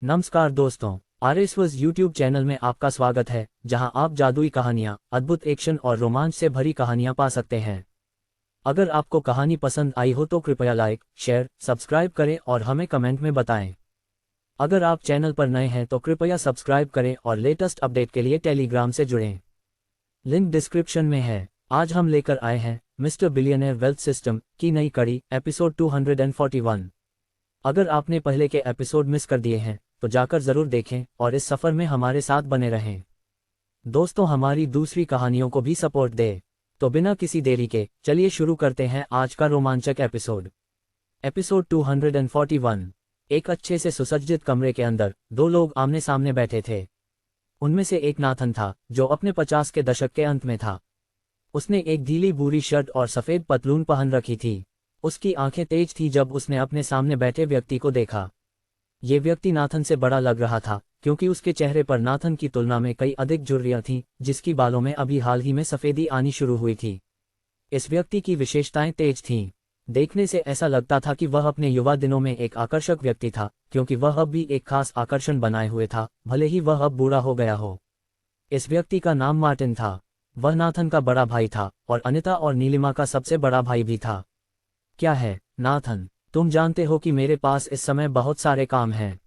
नमस्कार दोस्तों, आरएसवस YouTube channel में आपका स्वागत है, जहां आप जादुई कहानियां, अद्भुत एक्शन और रोमांच से भरी कहानियां पा सकते हैं। अगर आपको कहानी पसंद आई हो तो कृपया लाइक, शेयर, सब्सक्राइब करें और हमें कमेंट में बताएं। अगर आप चैनल पर नए हैं तो कृपया सब्सक्राइब करें और लेटेस्ट अपडेट के लिए टेलीग्राम से जुड़ें। लिंक डिस्क्रिप्शन में है। आज हम लेकर आए हैं मिस्टर बिलियनेयर वेल्थ सिस्टम की नई कड़ी, एपिसोड 241। अगर आपने पहले के एपिसोड मिस कर दिए हैं तो जाकर जरूर देखें और इस सफर में हमारे साथ बने रहें। दोस्तों, हमारी दूसरी कहानियों को भी सपोर्ट दें। तो बिना किसी देरी के चलिए शुरू करते हैं आज का रोमांचक एपिसोड। एपिसोड 241। एक अच्छे से सुसज्जित कमरे के अंदर दो लोग आमने सामने बैठे थे। उनमें से एक नाथन था, जो अपने 50 के दशक के अंत में था। उसने एक ढीली भूरी शर्ट और सफ़ेद पतलून पहन रखी थी। उसकी आंखें तेज थी जब उसने अपने सामने बैठे व्यक्ति को देखा। ये व्यक्ति नाथन से बड़ा लग रहा था, क्योंकि उसके चेहरे पर नाथन की तुलना में कई अधिक झुर्रियां थीं, जिसकी बालों में अभी हाल ही में सफ़ेदी आनी शुरू हुई थी। इस व्यक्ति की विशेषताएं तेज थीं। देखने से ऐसा लगता था कि वह अपने युवा दिनों में एक आकर्षक व्यक्ति था, क्योंकि वह अब भी एक खास आकर्षण बनाए हुए था, भले ही वह अब बूढ़ा हो गया हो। इस व्यक्ति का नाम मार्टिन था। वह नाथन का बड़ा भाई था और अनिता और नीलिमा का सबसे बड़ा भाई भी था। क्या है नाथन, तुम जानते हो कि मेरे पास इस समय बहुत सारे काम हैं,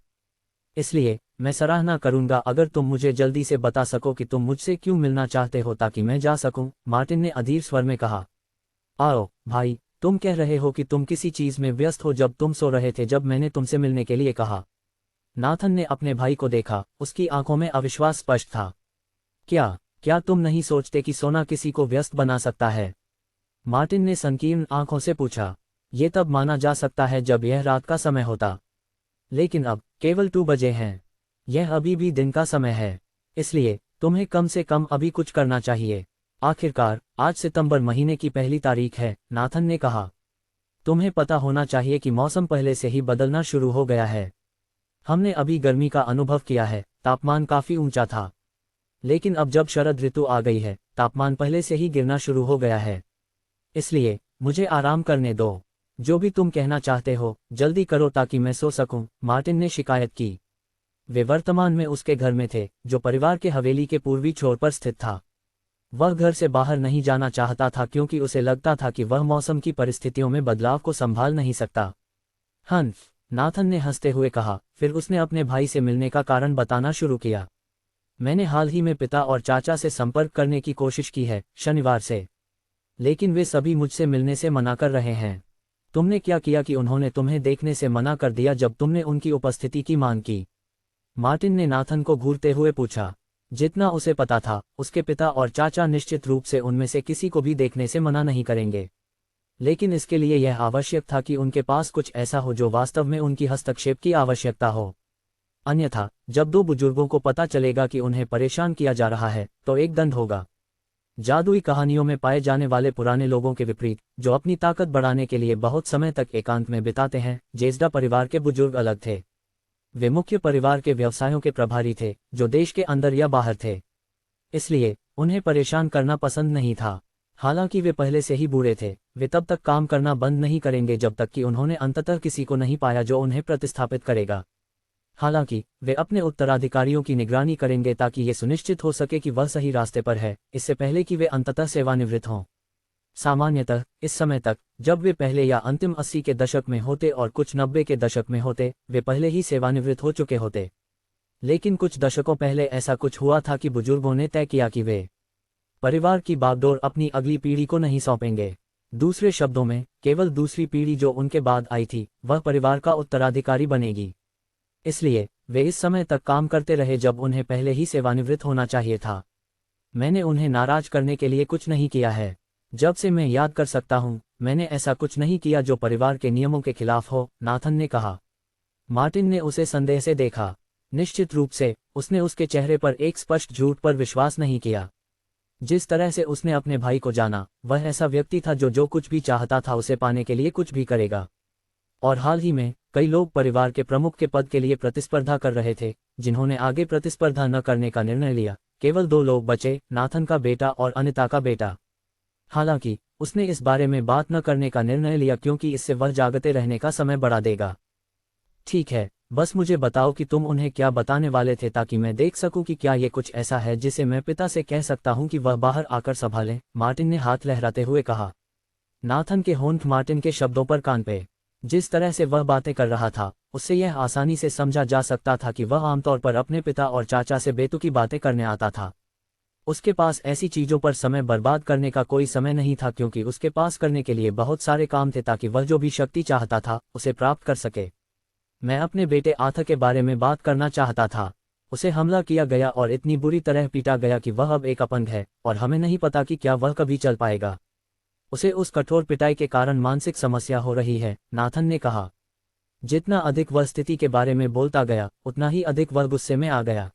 इसलिए मैं सराहना करूंगा अगर तुम मुझे जल्दी से बता सको कि तुम मुझसे क्यों मिलना चाहते हो ताकि मैं जा सकूं, मार्टिन ने अधीर स्वर में कहा। आओ भाई, तुम कह रहे हो कि तुम किसी चीज में व्यस्त हो जब तुम सो रहे थे जब मैंने तुमसे मिलने के लिए कहा। नाथन ने अपने भाई को देखा, उसकी आंखों में अविश्वास स्पष्ट था। क्या तुम नहीं सोचते कि सोना किसी को व्यस्त बना सकता है? मार्टिन ने संकीर्ण आंखों से पूछा। ये तब माना जा सकता है जब यह रात का समय होता, लेकिन अब केवल 2 बजे हैं। यह अभी भी दिन का समय है, इसलिए तुम्हें कम से कम अभी कुछ करना चाहिए। आखिरकार आज सितंबर महीने की पहली तारीख है, नाथन ने कहा। तुम्हें पता होना चाहिए कि मौसम पहले से ही बदलना शुरू हो गया है। हमने अभी गर्मी का अनुभव किया है, तापमान काफी ऊंचा था, लेकिन अब जब शरद ऋतु आ गई है, तापमान पहले से ही गिरना शुरू हो गया है। इसलिए मुझे आराम करने दो। जो भी तुम कहना चाहते हो जल्दी करो ताकि मैं सो सकूं, मार्टिन ने शिकायत की। वे वर्तमान में उसके घर में थे, जो परिवार के हवेली के पूर्वी छोर पर स्थित था। वह घर से बाहर नहीं जाना चाहता था क्योंकि उसे लगता था कि वह मौसम की परिस्थितियों में बदलाव को संभाल नहीं सकता। हंस, नाथन ने हंसते हुए कहा। फिर उसने अपने भाई से मिलने का कारण बताना शुरू किया। मैंने हाल ही में पिता और चाचा से संपर्क करने की कोशिश की है, शनिवार से, लेकिन वे सभी मुझसे मिलने से मना कर रहे हैं। तुमने क्या किया कि उन्होंने तुम्हें देखने से मना कर दिया जब तुमने उनकी उपस्थिति की मांग की? मार्टिन ने नाथन को घूरते हुए पूछा। जितना उसे पता था, उसके पिता और चाचा निश्चित रूप से उनमें से किसी को भी देखने से मना नहीं करेंगे, लेकिन इसके लिए यह आवश्यक था कि उनके पास कुछ ऐसा हो जो वास्तव में उनकी हस्तक्षेप की आवश्यकता हो। अन्यथा जब दो बुजुर्गों को पता चलेगा कि उन्हें परेशान किया जा रहा है तो एक दंड होगा। जादुई कहानियों में पाए जाने वाले पुराने लोगों के विपरीत, जो अपनी ताकत बढ़ाने के लिए बहुत समय तक एकांत में बिताते हैं, जेसडा परिवार के बुजुर्ग अलग थे। वे मुख्य परिवार के व्यवसायों के प्रभारी थे, जो देश के अंदर या बाहर थे, इसलिए उन्हें परेशान करना पसंद नहीं था। हालांकि वे पहले से ही बूढ़े थे, वे तब तक काम करना बंद नहीं करेंगे जब तक कि उन्होंने अंततः किसी को नहीं पाया जो उन्हें प्रतिस्थापित करेगा। हालांकि वे अपने उत्तराधिकारियों की निगरानी करेंगे ताकि ये सुनिश्चित हो सके कि वह सही रास्ते पर है, इससे पहले कि वे अंततः सेवानिवृत्त हों। सामान्यतः इस समय तक, जब वे पहले या अंतिम 80 के दशक में होते और कुछ 90 के दशक में होते, वे पहले ही सेवानिवृत्त हो चुके होते। लेकिन कुछ दशकों पहले ऐसा कुछ हुआ था कि बुजुर्गों ने तय किया कि वे परिवार की बागडोर अपनी अगली पीढ़ी को नहीं सौंपेंगे। दूसरे शब्दों में, केवल दूसरी पीढ़ी जो उनके बाद आई थी, वह परिवार का उत्तराधिकारी बनेगी। इसलिए वे इस समय तक काम करते रहे जब उन्हें पहले ही सेवानिवृत्त होना चाहिए था। मैंने उन्हें नाराज करने के लिए कुछ नहीं किया है। जब से मैं याद कर सकता हूं, मैंने ऐसा कुछ नहीं किया जो परिवार के नियमों के खिलाफ हो, नाथन ने कहा। मार्टिन ने उसे संदेह से देखा। निश्चित रूप से उसने उसके चेहरे पर एक स्पष्ट झूठ पर विश्वास नहीं किया। जिस तरह से उसने अपने भाई को जाना, वह ऐसा व्यक्ति था जो कुछ भी चाहता था उसे पाने के लिए कुछ भी करेगा। और हाल ही में कई लोग परिवार के प्रमुख के पद के लिए प्रतिस्पर्धा कर रहे थे, जिन्होंने आगे प्रतिस्पर्धा न करने का निर्णय लिया। केवल 2 लोग बचे, नाथन का बेटा और अनिता का बेटा। हालांकि उसने इस बारे में बात न करने का निर्णय लिया क्योंकि इससे वह जागते रहने का समय बढ़ा देगा। ठीक है, बस मुझे बताओ कि तुम उन्हें क्या बताने वाले थे ताकि मैं देख सकूं कि क्या ये कुछ ऐसा है जिसे मैं पिता से कह सकता हूं कि वह बाहर आकर संभालें, मार्टिन ने हाथ लहराते हुए कहा। नाथन के होंठ मार्टिन के शब्दों पर कान पे। जिस तरह से वह बातें कर रहा था, उससे यह आसानी से समझा जा सकता था कि वह आमतौर पर अपने पिता और चाचा से बेतुकी बातें करने आता था। उसके पास ऐसी चीजों पर समय बर्बाद करने का कोई समय नहीं था क्योंकि उसके पास करने के लिए बहुत सारे काम थे ताकि वह जो भी शक्ति चाहता था उसे प्राप्त कर सके। मैं अपने बेटे आर्थर के बारे में बात करना चाहता था। उसे हमला किया गया और इतनी बुरी तरह पीटा गया कि वह अब एक अपंग है और हमें नहीं पता कि क्या वह कभी चल पाएगा। उसे उस कठोर पिटाई के कारण मानसिक समस्या हो रही है, नाथन ने कहा। जितना अधिक वह स्थिति के बारे में बोलता गया, उतना ही अधिक वह गुस्से में आ गया।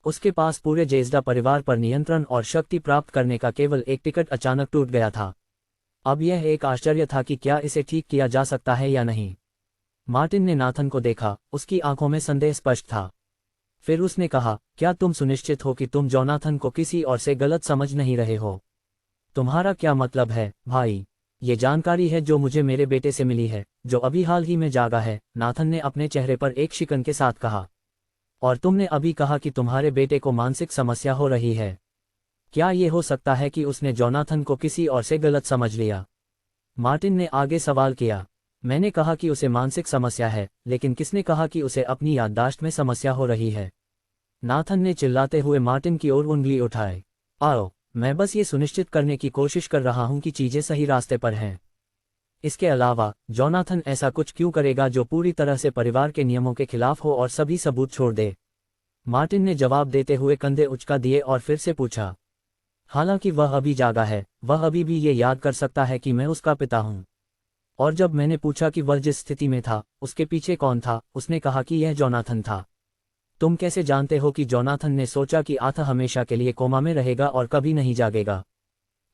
उसके पास पूरे जेज़्डा परिवार पर नियंत्रण और शक्ति प्राप्त करने का केवल एक टिकट अचानक टूट गया था। अब यह एक आश्चर्य था कि क्या इसे ठीक किया जा सकता है या नहीं। मार्टिन ने नाथन को देखा, उसकी आंखों में संदेह स्पष्ट था। फिर उसने कहा, क्या तुम सुनिश्चित हो कि तुम जोनाथन को किसी और से गलत समझ नहीं रहे हो? तुम्हारा क्या मतलब है, भाई? ये जानकारी है जो मुझे मेरे बेटे से मिली है, जो अभी हाल ही में जागा है, नाथन ने अपने चेहरे पर एक शिकन के साथ कहा। और तुमने अभी कहा कि तुम्हारे बेटे को मानसिक समस्या हो रही है। क्या ये हो सकता है कि उसने जोनाथन को किसी और से गलत समझ लिया? मार्टिन ने आगे सवाल किया। मैंने कहा कि उसे मानसिक समस्या है, लेकिन किसने कहा कि उसे अपनी याददाश्त में समस्या हो रही है? नाथन ने चिल्लाते हुए मार्टिन की ओर उंगली उठाई। आओ, मैं बस ये सुनिश्चित करने की कोशिश कर रहा हूं कि चीजें सही रास्ते पर हैं। इसके अलावा जोनाथन ऐसा कुछ क्यों करेगा जो पूरी तरह से परिवार के नियमों के खिलाफ हो और सभी सबूत छोड़ दे? मार्टिन ने जवाब देते हुए कंधे उचका दिए और फिर से पूछा। हालांकि वह अभी जागा है, वह अभी भी ये याद कर सकता है कि मैं उसका पिता हूं। और जब मैंने पूछा कि वह जिस स्थिति में था, उसके पीछे कौन था, उसने कहा कि यह जोनाथन था। तुम कैसे जानते हो कि जोनाथन ने सोचा कि आर्थर हमेशा के लिए कोमा में रहेगा और कभी नहीं जागेगा?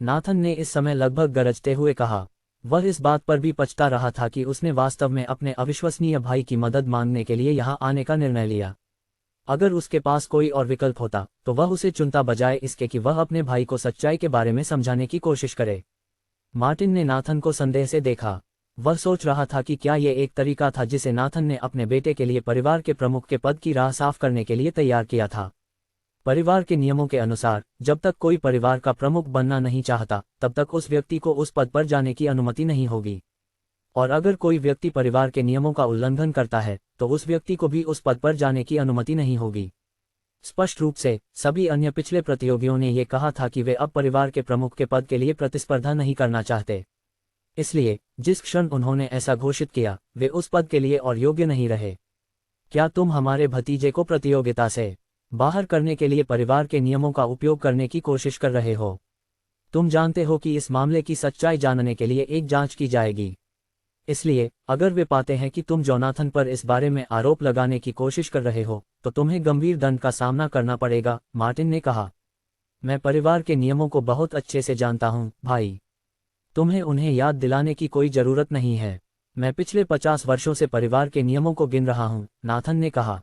नाथन ने इस समय लगभग गरजते हुए कहा। वह इस बात पर भी पछता रहा था कि उसने वास्तव में अपने अविश्वसनीय भाई की मदद मांगने के लिए यहाँ आने का निर्णय लिया। अगर उसके पास कोई और विकल्प होता तो वह उसे चुनता बजाय इसके कि वह अपने भाई को सच्चाई के बारे में समझाने की कोशिश करे। मार्टिन ने नाथन को संदेह से देखा। वह सोच रहा था कि क्या यह एक तरीका था जिसे नाथन ने अपने बेटे के लिए परिवार के प्रमुख के पद की राह साफ करने के लिए तैयार किया था। परिवार के नियमों के अनुसार, जब तक कोई परिवार का प्रमुख बनना नहीं चाहता, तब तक उस व्यक्ति को उस पद पर जाने की अनुमति नहीं होगी। और अगर कोई व्यक्ति परिवार के नियमों का उल्लंघन करता है, तो उस व्यक्ति को भी उस पद पर जाने की अनुमति नहीं होगी। स्पष्ट रूप से, सभी अन्य पिछले प्रतियोगियों ने यह कहा था कि वे अब परिवार के प्रमुख के पद के लिए प्रतिस्पर्धा नहीं करना चाहते। इसलिए, जिस क्षण उन्होंने ऐसा घोषित किया, वे उस पद के लिए और योग्य नहीं रहे। क्या तुम हमारे भतीजे को प्रतियोगिता से बाहर करने के लिए परिवार के नियमों का उपयोग करने की कोशिश कर रहे हो? तुम जानते हो कि इस मामले की सच्चाई जानने के लिए एक जांच की जाएगी। इसलिए, अगर वे पाते हैं कि तुम जोनाथन पर इस बारे में आरोप लगाने की कोशिश कर रहे हो, तो तुम्हें गंभीर दंड का सामना करना पड़ेगा, मार्टिन ने कहा। मैं परिवार के नियमों को बहुत अच्छे से जानता हूं, भाई। तुम्हें उन्हें याद दिलाने की कोई जरूरत नहीं है। मैं पिछले 50 वर्षों से परिवार के नियमों को गिन रहा हूं, नाथन ने कहा।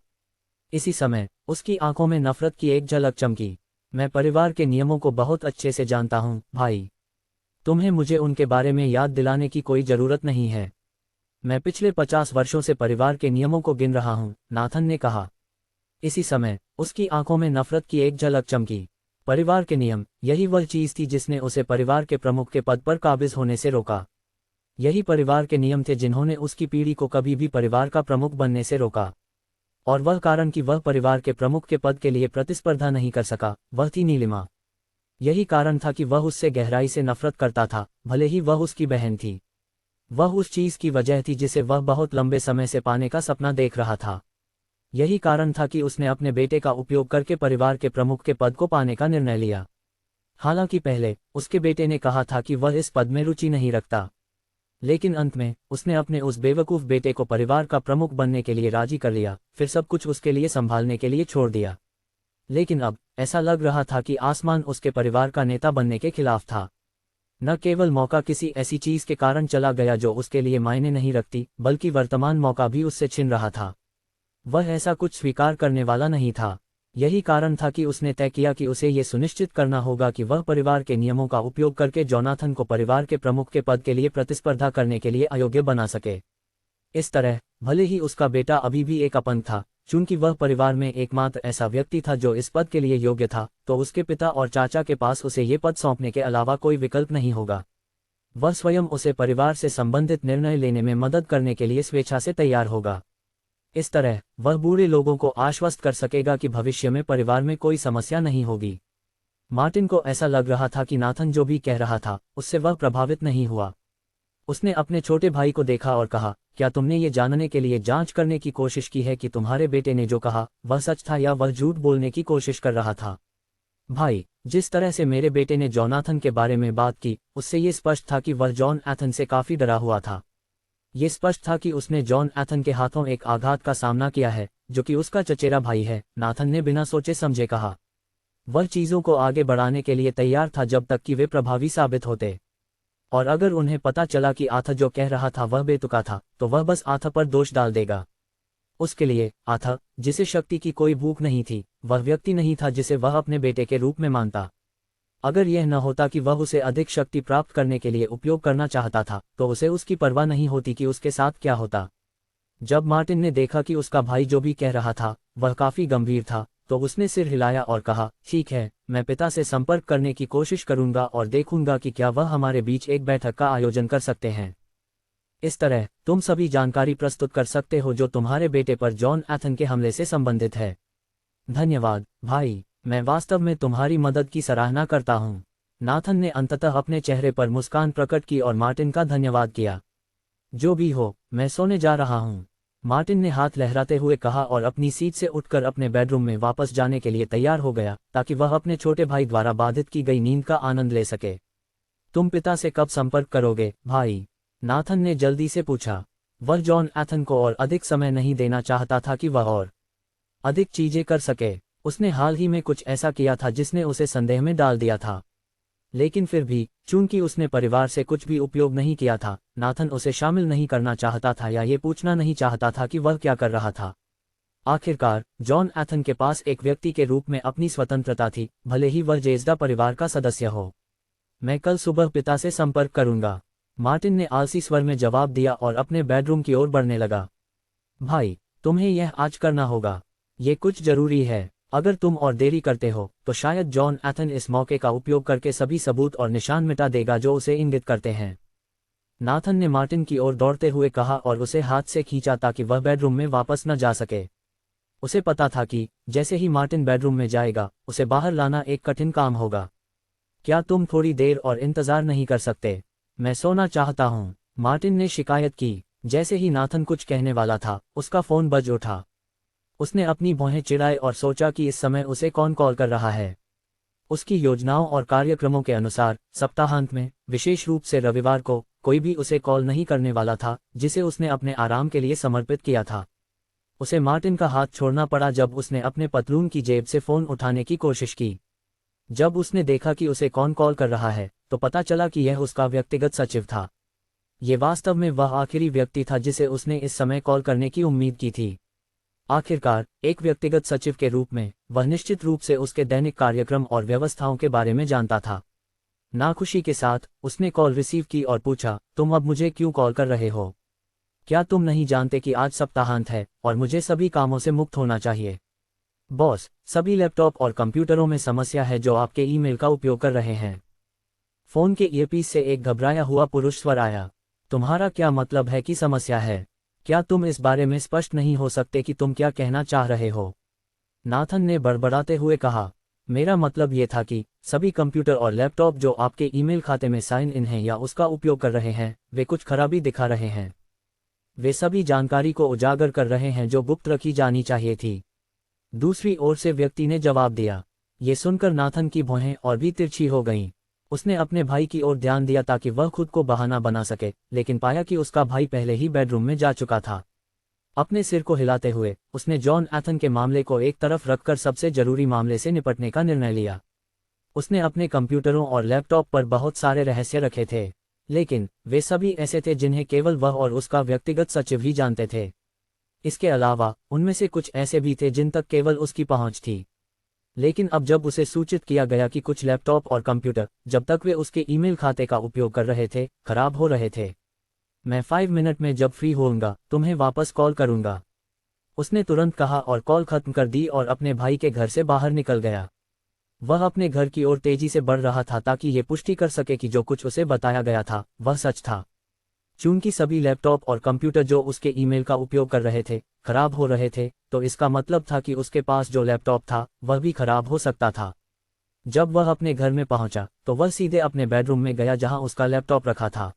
इसी समय, उसकी आंखों में नफरत की एक झलक चमकी। मैं परिवार के नियमों को बहुत अच्छे से जानता हूं, भाई। तुम्हें मुझे उनके बारे में याद दिलाने की कोई जरूरत नहीं है। मैं पिछले 50 वर्षों से परिवार के नियमों को गिन रहा हूं, नाथन ने कहा। इसी समय, उसकी आंखों में नफरत की एक झलक चमकी। परिवार के नियम, यही वह चीज थी जिसने उसे परिवार के प्रमुख के पद पर काबिज होने से रोका। यही परिवार के नियम थे जिन्होंने उसकी पीढ़ी को कभी भी परिवार का प्रमुख बनने से रोका। और वह कारण कि वह परिवार के प्रमुख के पद के लिए प्रतिस्पर्धा नहीं कर सका, वह थी नीलिमा। यही कारण था कि वह उससे गहराई से नफरत करता था, भले ही वह उसकी बहन थी। वह उस चीज की वजह थी जिसे वह बहुत लंबे समय से पाने का सपना देख रहा था। यही कारण था कि उसने अपने बेटे का उपयोग करके परिवार के प्रमुख के पद को पाने का निर्णय लिया। हालांकि पहले, उसके बेटे ने कहा था कि वह इस पद में रुचि नहीं रखता। लेकिन अंत में, उसने अपने उस बेवकूफ बेटे को परिवार का प्रमुख बनने के लिए राजी कर लिया, फिर सब कुछ उसके लिए संभालने के लिए छोड़ दिया। लेकिन अब, ऐसा लग रहा था कि आसमान उसके परिवार का नेता बनने के खिलाफ था। न केवल मौका किसी ऐसी चीज के कारण चला गया जो उसके लिए मायने नहीं रखती, बल्कि वर्तमान मौका भी उससे छिन रहा था। वह ऐसा कुछ स्वीकार करने वाला नहीं था। यही कारण था कि उसने तय किया कि उसे ये सुनिश्चित करना होगा कि वह परिवार के नियमों का उपयोग करके जोनाथन को परिवार के प्रमुख के पद के लिए प्रतिस्पर्धा करने के लिए अयोग्य बना सके। इस तरह भले ही उसका बेटा अभी भी एक अपंग था, चूंकि वह परिवार में एकमात्र ऐसा व्यक्ति था जो इस पद के लिए योग्य था, तो उसके पिता और चाचा के पास उसे ये पद सौंपने के अलावा कोई विकल्प नहीं होगा। वह स्वयं उसे परिवार से संबंधित निर्णय लेने में मदद करने के लिए स्वेच्छा से तैयार होगा। इस तरह वह बूढ़े लोगों को आश्वस्त कर सकेगा कि भविष्य में परिवार में कोई समस्या नहीं होगी। मार्टिन को ऐसा लग रहा था कि नाथन जो भी कह रहा था उससे वह प्रभावित नहीं हुआ। उसने अपने छोटे भाई को देखा और कहा, क्या तुमने ये जानने के लिए जांच करने की कोशिश की है कि तुम्हारे बेटे ने जो कहा वह सच था या वह झूठ बोलने की कोशिश कर रहा था? भाई, जिस तरह से मेरे बेटे ने जोनाथन के बारे में बात की, उससे ये स्पष्ट था कि वह जॉन एथन से काफी डरा हुआ था। ये स्पष्ट था कि उसने जॉन एथन के हाथों एक आघात का सामना किया है, जो कि उसका चचेरा भाई है। नाथन ने बिना सोचे समझे कहा। वह चीजों को आगे बढ़ाने के लिए तैयार था जब तक कि वे प्रभावी साबित होते, और अगर उन्हें पता चला कि आथा जो कह रहा था वह बेतुका था, तो वह बस आथा पर दोष डाल देगा। उसके लिए आथा, जिसे शक्ति की कोई भूख नहीं थी, वह व्यक्ति नहीं था जिसे वह अपने बेटे के रूप में मानता। अगर यह न होता कि वह उसे अधिक शक्ति प्राप्त करने के लिए उपयोग करना चाहता था, तो उसे उसकी परवाह नहीं होती कि उसके साथ क्या होता। जब मार्टिन ने देखा कि उसका भाई जो भी कह रहा था वह काफी गंभीर था, तो उसने सिर हिलाया और कहा, ठीक है, मैं पिता से संपर्क करने की कोशिश करूंगा और देखूंगा कि क्या वह हमारे बीच एक बैठक का आयोजन कर सकते हैं। इस तरह तुम सभी जानकारी प्रस्तुत कर सकते हो जो तुम्हारे बेटे पर जॉन एथन के हमले से संबंधित है। धन्यवाद भाई, मैं वास्तव में तुम्हारी मदद की सराहना करता हूँ। नाथन ने अंततः अपने चेहरे पर मुस्कान प्रकट की और मार्टिन का धन्यवाद किया। जो भी हो, मैं सोने जा रहा हूँ, मार्टिन ने हाथ लहराते हुए कहा और अपनी सीट से उठकर अपने बेडरूम में वापस जाने के लिए तैयार हो गया, ताकि वह अपने छोटे भाई द्वारा बाधित की गई नींद का आनंद ले सके। तुम पिता से कब संपर्क करोगे भाई? नाथन ने जल्दी से पूछा। वह जॉन एथन को और अधिक समय नहीं देना चाहता था कि वह और अधिक चीजें कर सके। उसने हाल ही में कुछ ऐसा किया था जिसने उसे संदेह में डाल दिया था, लेकिन फिर भी चूंकि उसने परिवार से कुछ भी उपयोग नहीं किया था, नाथन उसे शामिल नहीं करना चाहता था या ये पूछना नहीं चाहता था कि वह क्या कर रहा था। आखिरकार जॉन एथन के पास एक व्यक्ति के रूप में अपनी स्वतंत्रता थी, भले ही वह जेज़्दा परिवार का सदस्य हो। मैं कल सुबह पिता से संपर्क करूंगा, मार्टिन ने आलसी स्वर में जवाब दिया और अपने बेडरूम की ओर बढ़ने लगा। भाई, तुम्हें यह आज करना होगा, ये कुछ जरूरी है। अगर तुम और देरी करते हो तो शायद जॉन एथन इस मौके का उपयोग करके सभी सबूत और निशान मिटा देगा जो उसे इंगित करते हैं। नाथन ने मार्टिन की ओर दौड़ते हुए कहा और उसे हाथ से खींचा ताकि वह बेडरूम में वापस न जा सके। उसे पता था कि जैसे ही मार्टिन बेडरूम में जाएगा, उसे बाहर लाना एक कठिन काम होगा। क्या तुम थोड़ी देर और इंतजार नहीं कर सकते? मैं सोना चाहता हूँ, मार्टिन ने शिकायत की। जैसे ही नाथन कुछ कहने वाला था, उसका फोन बज उठा। उसने अपनी भौहें चिढ़ाई और सोचा कि इस समय उसे कौन कॉल कर रहा है। उसकी योजनाओं और कार्यक्रमों के अनुसार सप्ताहांत में, विशेष रूप से रविवार को, कोई भी उसे कॉल नहीं करने वाला था जिसे उसने अपने आराम के लिए समर्पित किया था। उसे मार्टिन का हाथ छोड़ना पड़ा जब उसने अपने पतलून की जेब से फोन उठाने की कोशिश की। जब उसने देखा कि उसे कौन कॉल कर रहा है, तो पता चला कि यह उसका व्यक्तिगत सचिव था। ये वास्तव में वह आखिरी व्यक्ति था जिसे उसने इस समय कॉल करने की उम्मीद की थी। आखिरकार एक व्यक्तिगत सचिव के रूप में वह निश्चित रूप से उसके दैनिक कार्यक्रम और व्यवस्थाओं के बारे में जानता था। नाखुशी के साथ उसने कॉल रिसीव की और पूछा, तुम अब मुझे क्यों कॉल कर रहे हो? क्या तुम नहीं जानते कि आज सप्ताहांत है और मुझे सभी कामों से मुक्त होना चाहिए? बॉस, सभी लैपटॉप और कंप्यूटरों में समस्या है जो आपके ईमेल का उपयोग कर रहे हैं। फोन के ईयरपीस से एक घबराया हुआ पुरुष स्वर आया। तुम्हारा क्या मतलब है कि समस्या है? क्या तुम इस बारे में स्पष्ट नहीं हो सकते कि तुम क्या कहना चाह रहे हो? नाथन ने बड़बड़ाते हुए कहा, मेरा मतलब ये था कि सभी कंप्यूटर और लैपटॉप जो आपके ईमेल खाते में साइन इन हैं या उसका उपयोग कर रहे हैं, वे कुछ खराबी दिखा रहे हैं। वे सभी जानकारी को उजागर कर रहे हैं जो गुप्त रखी जानी चाहिए थी। दूसरी ओर से व्यक्ति ने जवाब दिया। ये सुनकर नाथन की भौहें और भी तिरछी हो गईं। उसने अपने भाई की ओर ध्यान दिया ताकि वह खुद को बहाना बना सके, लेकिन पाया कि उसका भाई पहले ही बेडरूम में जा चुका था। अपने सिर को हिलाते हुए उसने जॉन एथन के मामले को एक तरफ रखकर सबसे जरूरी मामले से निपटने का निर्णय लिया। उसने अपने कंप्यूटरों और लैपटॉप पर बहुत सारे रहस्य रखे थे, लेकिन वे सभी ऐसे थे जिन्हें केवल वह और उसका व्यक्तिगत सचिव ही जानते थे। इसके अलावा उनमें से कुछ ऐसे भी थे जिन तक केवल उसकी पहुंच थी। लेकिन अब जब उसे सूचित किया गया कि कुछ लैपटॉप और कंप्यूटर, जब तक वे उसके ईमेल खाते का उपयोग कर रहे थे, खराब हो रहे थे, मैं 5 मिनट में जब फ्री होऊंगा तुम्हें वापस कॉल करूंगा। उसने तुरंत कहा और कॉल खत्म कर दी और अपने भाई के घर से बाहर निकल गया। वह अपने घर की ओर तेजी से बढ़ रहा था ताकि ये पुष्टि कर सके कि जो कुछ उसे बताया गया था वह सच था। चूंकि सभी लैपटॉप और कंप्यूटर जो उसके ईमेल का उपयोग कर रहे थे खराब हो रहे थे, तो इसका मतलब था कि उसके पास जो लैपटॉप था वह भी खराब हो सकता था। जब वह अपने घर में पहुंचा तो वह सीधे अपने बेडरूम में गया जहां उसका लैपटॉप रखा था।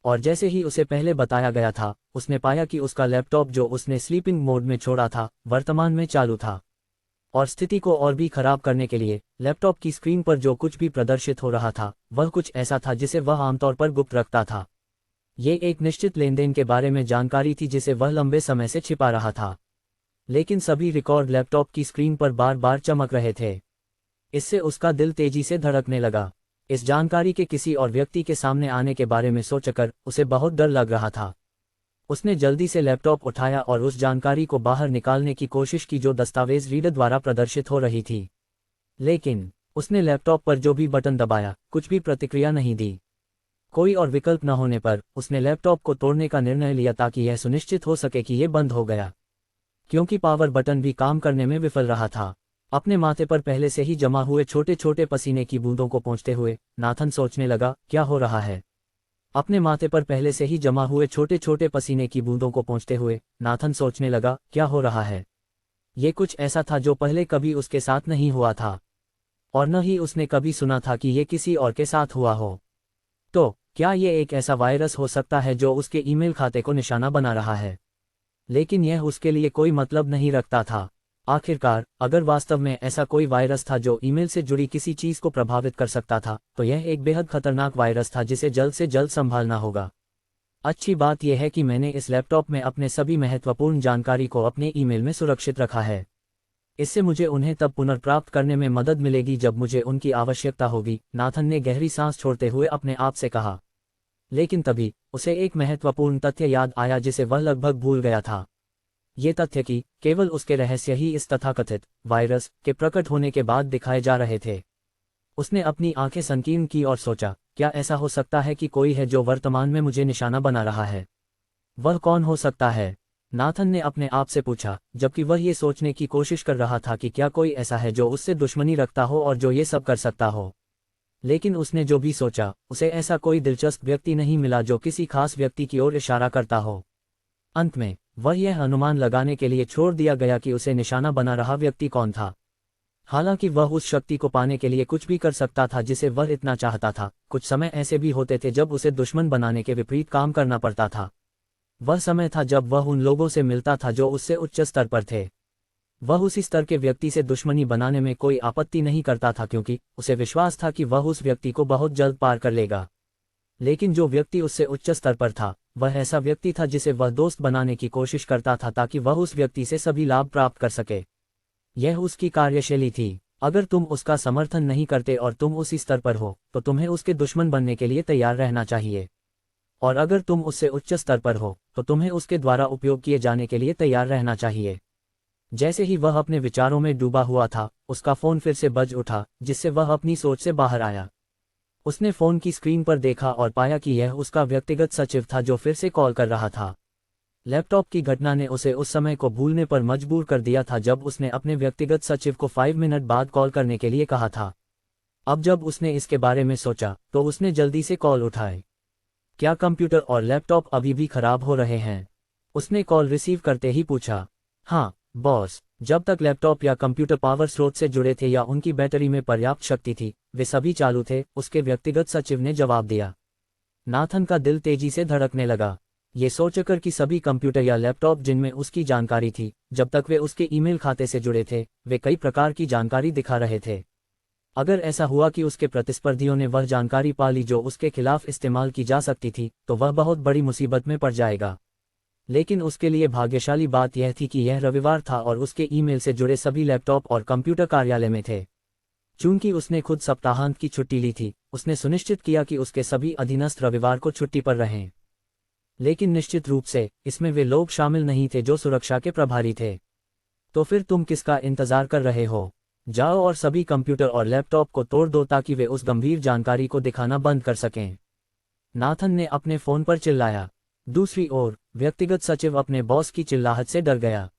और जैसे ही उसे पहले बताया गया था, उसने पाया कि उसका लैपटॉप जो उसने स्लीपिंग मोड में छोड़ा था वर्तमान में चालू था। और स्थिति को और भी खराब करने के लिए लैपटॉप की स्क्रीन पर जो कुछ भी प्रदर्शित हो रहा था वह कुछ ऐसा था जिसे वह आमतौर पर गुप्त रखता था। ये एक निश्चित लेनदेन के बारे में जानकारी थी जिसे वह लंबे समय से छिपा रहा था, लेकिन सभी रिकॉर्ड लैपटॉप की स्क्रीन पर बार बार चमक रहे थे। इससे उसका दिल तेजी से धड़कने लगा। इस जानकारी के किसी और व्यक्ति के सामने आने के बारे में सोचकर उसे बहुत डर लग रहा था। उसने जल्दी से लैपटॉप उठाया और उस जानकारी को बाहर निकालने की कोशिश की जो दस्तावेज रीडर द्वारा प्रदर्शित हो रही थी, लेकिन उसने लैपटॉप पर जो भी बटन दबाया कुछ भी प्रतिक्रिया नहीं दी। कोई और विकल्प न होने पर उसने लैपटॉप को तोड़ने का निर्णय लिया ताकि यह सुनिश्चित हो सके कि यह बंद हो गया, क्योंकि पावर बटन भी काम करने में विफल रहा था। अपने माथे पर पहले से ही जमा हुए छोटे छोटे पसीने की बूंदों को पोंछते हुए नाथन सोचने लगा, क्या हो रहा है। अपने माथे पर पहले से ही जमा हुए छोटे छोटे पसीने की बूंदों को पोंछते हुए नाथन सोचने लगा, क्या हो रहा है। ये कुछ ऐसा था जो पहले कभी उसके साथ नहीं हुआ था, और न ही उसने कभी सुना था कि ये किसी और के साथ हुआ हो। तो क्या ये एक ऐसा वायरस हो सकता है जो उसके ईमेल खाते को निशाना बना रहा है। लेकिन यह उसके लिए कोई मतलब नहीं रखता था। आखिरकार अगर वास्तव में ऐसा कोई वायरस था जो ईमेल से जुड़ी किसी चीज को प्रभावित कर सकता था, तो यह एक बेहद खतरनाक वायरस था जिसे जल्द से जल्द संभालना होगा। अच्छी बात यह है कि मैंने इस लैपटॉप में अपने सभी महत्वपूर्ण जानकारी को अपने ईमेल में सुरक्षित रखा है। इससे मुझे उन्हें तब पुनर्प्राप्त करने में मदद मिलेगी जब मुझे उनकी आवश्यकता होगी, नाथन ने गहरी सांस छोड़ते हुए अपने आप से कहा। लेकिन तभी उसे एक महत्वपूर्ण तथ्य याद आया जिसे वह लगभग भूल गया था। ये तथ्य कि केवल उसके रहस्य ही इस तथाकथित वायरस के प्रकट होने के बाद दिखाए जा रहे थे। उसने अपनी आंखें संकीर्ण की और सोचा, क्या ऐसा हो सकता है कि कोई है जो वर्तमान में मुझे निशाना बना रहा है। वह कौन हो सकता है, नाथन ने अपने आप से पूछा, जबकि वह ये सोचने की कोशिश कर रहा था कि क्या कोई ऐसा है जो उससे दुश्मनी रखता हो और जो ये सब कर सकता हो। लेकिन उसने जो भी सोचा उसे ऐसा कोई दिलचस्प व्यक्ति नहीं मिला जो किसी खास व्यक्ति की ओर इशारा करता हो। अंत में वह यह अनुमान लगाने के लिए छोड़ दिया गया कि उसे निशाना बना रहा व्यक्ति कौन था। हालांकि वह उस शक्ति को पाने के लिए कुछ भी कर सकता था जिसे वह इतना चाहता था। कुछ समय ऐसे भी होते थे जब उसे दुश्मन बनाने के विपरीत काम करना पड़ता था। वह समय था जब वह उन लोगों से मिलता था जो उससे उच्च स्तर पर थे। वह उसी स्तर के व्यक्ति से दुश्मनी बनाने में कोई आपत्ति नहीं करता था क्योंकि उसे विश्वास था कि वह उस व्यक्ति को बहुत जल्द पार कर लेगा। लेकिन जो व्यक्ति उससे उच्च स्तर पर था वह ऐसा व्यक्ति था जिसे वह दोस्त बनाने की कोशिश करता था ताकि वह उस व्यक्ति से सभी लाभ प्राप्त कर सके। यह उसकी कार्यशैली थी। अगर तुम उसका समर्थन नहीं करते और तुम उसी स्तर पर हो तो तुम्हें उसके दुश्मन बनने के लिए तैयार रहना चाहिए, और अगर तुम उससे उच्च स्तर पर हो तो तुम्हें उसके द्वारा उपयोग किए जाने के लिए तैयार रहना चाहिए। जैसे ही वह अपने विचारों में डूबा हुआ था, उसका फोन फिर से बज उठा, जिससे वह अपनी सोच से बाहर आया। उसने फोन की स्क्रीन पर देखा और पाया कि यह उसका व्यक्तिगत सचिव था जो फिर से कॉल कर रहा था। लैपटॉप की घटना ने उसे उस समय को भूलने पर मजबूर कर दिया था जब उसने अपने व्यक्तिगत सचिव को 5 मिनट बाद कॉल करने के लिए कहा था। अब जब उसने इसके बारे में सोचा तो उसने जल्दी से कॉल उठाई। क्या कंप्यूटर और लैपटॉप अभी भी खराब हो रहे हैं? उसने कॉल रिसीव करते ही पूछा। हाँ बॉस, जब तक लैपटॉप या कंप्यूटर पावर स्रोत से जुड़े थे या उनकी बैटरी में पर्याप्त शक्ति थी, वे सभी चालू थे, उसके व्यक्तिगत सचिव ने जवाब दिया। नाथन का दिल तेजी से धड़कने लगा, ये सोचकर कि सभी कंप्यूटर या लैपटॉप जिनमें उसकी जानकारी थी, जब तक वे उसके ईमेल खाते से जुड़े थे, वे कई प्रकार की जानकारी दिखा रहे थे। अगर ऐसा हुआ कि उसके प्रतिस्पर्धियों ने वह जानकारी पा ली जो उसके खिलाफ इस्तेमाल की जा सकती थी, तो वह बहुत बड़ी मुसीबत में पड़ जाएगा। लेकिन उसके लिए भाग्यशाली बात यह थी कि यह रविवार था और उसके ईमेल से जुड़े सभी लैपटॉप और कंप्यूटर कार्यालय में थे। चूंकि उसने खुद सप्ताहांत की छुट्टी ली थी, उसने सुनिश्चित किया कि उसके सभी अधीनस्थ रविवार को छुट्टी पर रहें। लेकिन निश्चित रूप से इसमें वे लोग शामिल नहीं थे जो सुरक्षा के प्रभारी थे। तो फिर तुम किसका इंतजार कर रहे हो? जाओ और सभी कंप्यूटर और लैपटॉप को तोड़ दो ताकि वे उस गंभीर जानकारी को दिखाना बंद कर सकें। नाथन ने अपने फोन पर चिल्लाया। दूसरी ओर व्यक्तिगत सचिव अपने बॉस की चिल्लाहट से डर गया।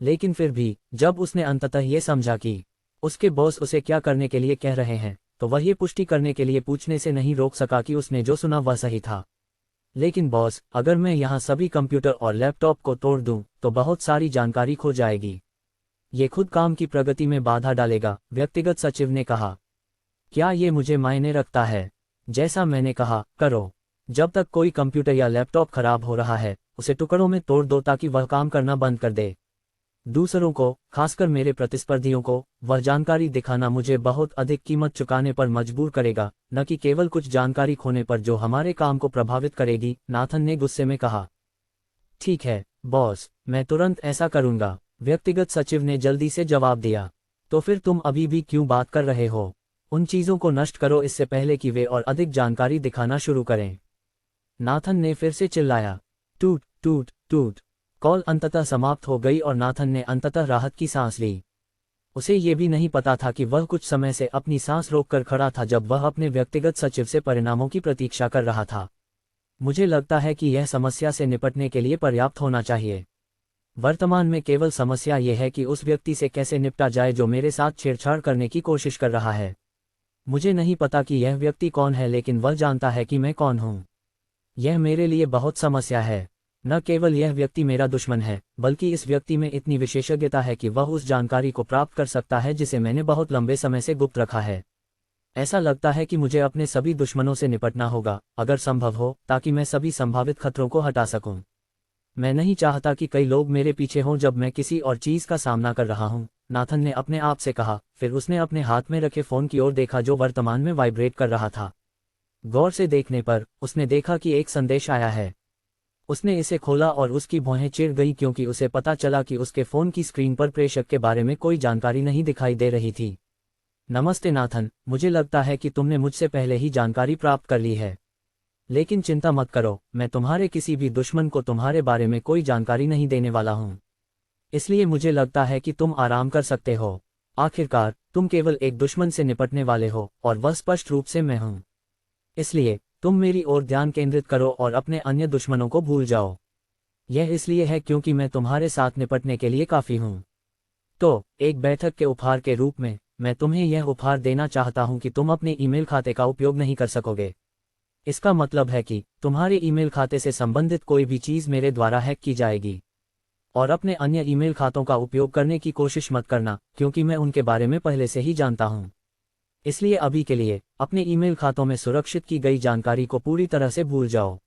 लेकिन फिर भी जब उसने अंततः ये समझा कि उसके बॉस उसे क्या करने के लिए कह रहे हैं, तो वह ये पुष्टि करने के लिए पूछने से नहीं रोक सका कि उसने जो सुना वह सही था। लेकिन बॉस, अगर मैं यहाँ सभी कंप्यूटर और लैपटॉप को तोड़ दूं, तो बहुत सारी जानकारी खो जाएगी। ये खुद काम की प्रगति में बाधा डालेगा, व्यक्तिगत सचिव ने कहा। क्या ये मुझे मायने रखता है? जैसा मैंने कहा, करो। जब तक कोई कंप्यूटर या लैपटॉप खराब हो रहा है, उसे टुकड़ों में तोड़ दो ताकि वह काम करना बंद कर दे। दूसरों को, खासकर मेरे प्रतिस्पर्धियों को, वह जानकारी दिखाना मुझे बहुत अधिक कीमत चुकाने पर मजबूर करेगा, न कि केवल कुछ जानकारी खोने पर जो हमारे काम को प्रभावित करेगी, नाथन ने गुस्से में कहा। ठीक है बॉस, मैं तुरंत ऐसा करूंगा, व्यक्तिगत सचिव ने जल्दी से जवाब दिया। तो फिर तुम अभी भी क्यों बात कर रहे हो? उन चीजों को नष्ट करो इससे पहले कि वे और अधिक जानकारी दिखाना शुरू करें। नाथन ने फिर से चिल्लाया। टूट टूट टूट। कॉल अंततः समाप्त हो गई और नाथन ने अंततः राहत की सांस ली। उसे ये भी नहीं पता था कि वह कुछ समय से अपनी सांस रोककर खड़ा था जब वह अपने व्यक्तिगत सचिव से परिणामों की प्रतीक्षा कर रहा था। मुझे लगता है कि यह समस्या से निपटने के लिए पर्याप्त होना चाहिए। वर्तमान में केवल समस्या यह है कि उस व्यक्ति से कैसे निपटा जाए जो मेरे साथ छेड़छाड़ करने की कोशिश कर रहा है। मुझे नहीं पता कि यह व्यक्ति कौन है, लेकिन वह जानता है कि मैं कौन हूँ। यह मेरे लिए बहुत समस्या है। न केवल यह व्यक्ति मेरा दुश्मन है, बल्कि इस व्यक्ति में इतनी विशेषज्ञता है कि वह उस जानकारी को प्राप्त कर सकता है जिसे मैंने बहुत लंबे समय से गुप्त रखा है। ऐसा लगता है कि मुझे अपने सभी दुश्मनों से निपटना होगा, अगर संभव हो, ताकि मैं सभी संभावित खतरों को हटा सकूं। मैं नहीं चाहता कि कई लोग मेरे पीछे हों जब मैं किसी और चीज का सामना कर रहा हूं, नाथन ने अपने आप से कहा। फिर उसने अपने हाथ में रखे फोन की ओर देखा जो वर्तमान में वाइब्रेट कर रहा था। गौर से देखने पर उसने देखा कि एक संदेश आया है। उसने इसे खोला और उसकी भौहें चिढ़ गई क्योंकि उसे पता चला कि उसके फोन की स्क्रीन पर प्रेषक के बारे में कोई जानकारी नहीं दिखाई दे रही थी। नमस्ते नाथन, मुझे लगता है कि तुमने मुझसे पहले ही जानकारी प्राप्त कर ली है। लेकिन चिंता मत करो, मैं तुम्हारे किसी भी दुश्मन को तुम्हारे बारे में कोई जानकारी नहीं देने वाला हूँ। इसलिए मुझे लगता है कि तुम आराम कर सकते हो। आखिरकार तुम केवल एक दुश्मन से निपटने वाले हो और वह स्पष्ट रूप से मैं हूँ। इसलिए तुम मेरी ओर ध्यान केंद्रित करो और अपने अन्य दुश्मनों को भूल जाओ। यह इसलिए है क्योंकि मैं तुम्हारे साथ निपटने के लिए काफी हूँ। तो एक बैठक के उपहार के रूप में मैं तुम्हें यह उपहार देना चाहता हूं कि तुम अपने ईमेल खाते का उपयोग नहीं कर सकोगे। इसका मतलब है कि तुम्हारे ईमेल खाते से संबंधित कोई भी चीज मेरे द्वारा हैक की जाएगी। और अपने अन्य ईमेल खातों का उपयोग करने की कोशिश मत करना, क्योंकि मैं उनके बारे में पहले से ही जानता हूं। इसलिए अभी के लिए अपने ईमेल खातों में सुरक्षित की गई जानकारी को पूरी तरह से भूल जाओ।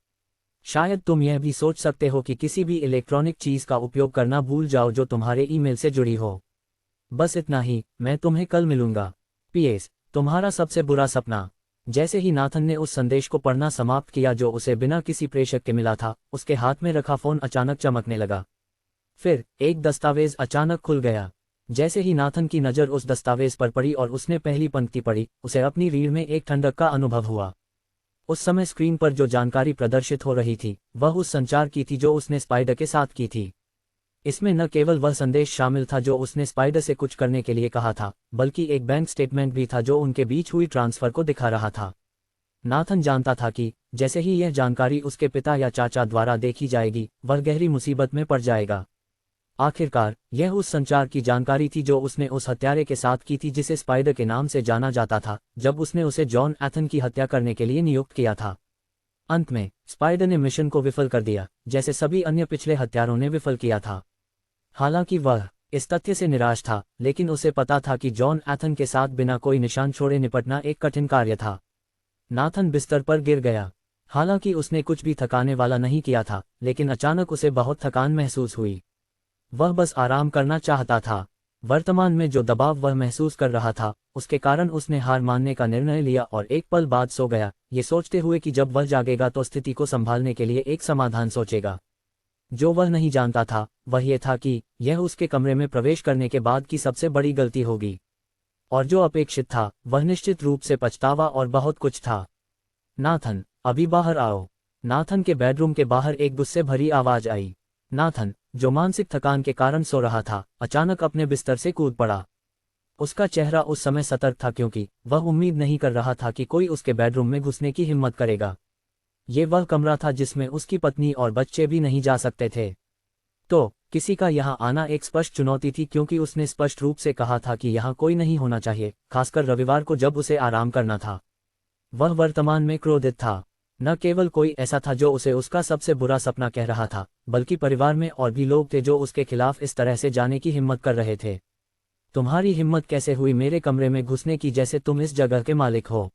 शायद तुम यह भी सोच सकते हो कि किसी भी इलेक्ट्रॉनिक चीज का उपयोग करना भूल जाओ जो तुम्हारे ईमेल से जुड़ी हो। बस इतना ही, मैं तुम्हें कल मिलूंगा। पीएस, तुम्हारा सबसे बुरा सपना। जैसे ही नाथन ने उस संदेश को पढ़ना समाप्त किया जो उसे बिना किसी प्रेषक के मिला था, उसके हाथ में रखा फोन अचानक चमकने लगा। फिर एक दस्तावेज अचानक खुल गया। जैसे ही नाथन की नज़र उस दस्तावेज पर पड़ी और उसने पहली पंक्ति पढ़ी, उसे अपनी रीढ़ में एक ठंडक का अनुभव हुआ। उस समय स्क्रीन पर जो जानकारी प्रदर्शित हो रही थी वह उस संचार की थी जो उसने स्पाइडर के साथ की थी। इसमें न केवल वह संदेश शामिल था जो उसने स्पाइडर से कुछ करने के लिए कहा था, बल्कि एक बैंक स्टेटमेंट भी था जो उनके बीच हुई ट्रांसफर को दिखा रहा था। नाथन जानता था कि जैसे ही यह जानकारी उसके पिता या चाचा द्वारा देखी जाएगी, वह गहरी मुसीबत में पड़ जाएगा। आखिरकार यह उस संचार की जानकारी थी जो उसने उस हत्यारे के साथ की थी जिसे स्पाइडर के नाम से जाना जाता था, जब उसने उसे जॉन एथन की हत्या करने के लिए नियुक्त किया था। अंत में स्पाइडर ने मिशन को विफल कर दिया, जैसे सभी अन्य पिछले हत्यारों ने विफल किया था। हालांकि वह इस तथ्य से निराश था, लेकिन उसे पता था कि जॉन एथन के साथ बिना कोई निशान छोड़े निपटना एक कठिन कार्य था। नाथन बिस्तर पर गिर गया। हालांकि उसने कुछ भी थकाने वाला नहीं किया था, लेकिन अचानक उसे बहुत थकान महसूस हुई। वह बस आराम करना चाहता था। वर्तमान में जो दबाव वह महसूस कर रहा था, उसके कारण उसने हार मानने का निर्णय लिया और एक पल बाद सो गया, ये सोचते हुए कि जब वह जागेगा तो स्थिति को संभालने के लिए एक समाधान सोचेगा। जो वह नहीं जानता था वह यह था कि यह उसके कमरे में प्रवेश करने के बाद की सबसे बड़ी गलती होगी। और जो अपेक्षित था वह निश्चित रूप से पछतावा और बहुत कुछ था। नाथन, अभी बाहर आओ। नाथन के बेडरूम के बाहर एक गुस्से भरी आवाज आई। नाथन, जो मानसिक थकान के कारण सो रहा था, अचानक अपने बिस्तर से कूद पड़ा। उसका चेहरा उस समय सतर्क था क्योंकि वह उम्मीद नहीं कर रहा था कि कोई उसके बेडरूम में घुसने की हिम्मत करेगा। ये वह कमरा था जिसमें उसकी पत्नी और बच्चे भी नहीं जा सकते थे। तो किसी का यहाँ आना एक स्पष्ट चुनौती थी, क्योंकि उसने स्पष्ट रूप से कहा था कि यहाँ कोई नहीं होना चाहिए, खासकर रविवार को जब उसे आराम करना था। वह वर्तमान में क्रोधित था। न केवल कोई ऐसा था जो उसे उसका सबसे बुरा सपना कह रहा था, बल्कि परिवार में और भी लोग थे जो उसके खिलाफ इस तरह से जाने की हिम्मत कर रहे थे। तुम्हारी हिम्मत कैसे हुई मेरे कमरे में घुसने की, जैसे तुम इस जगह के मालिक हो?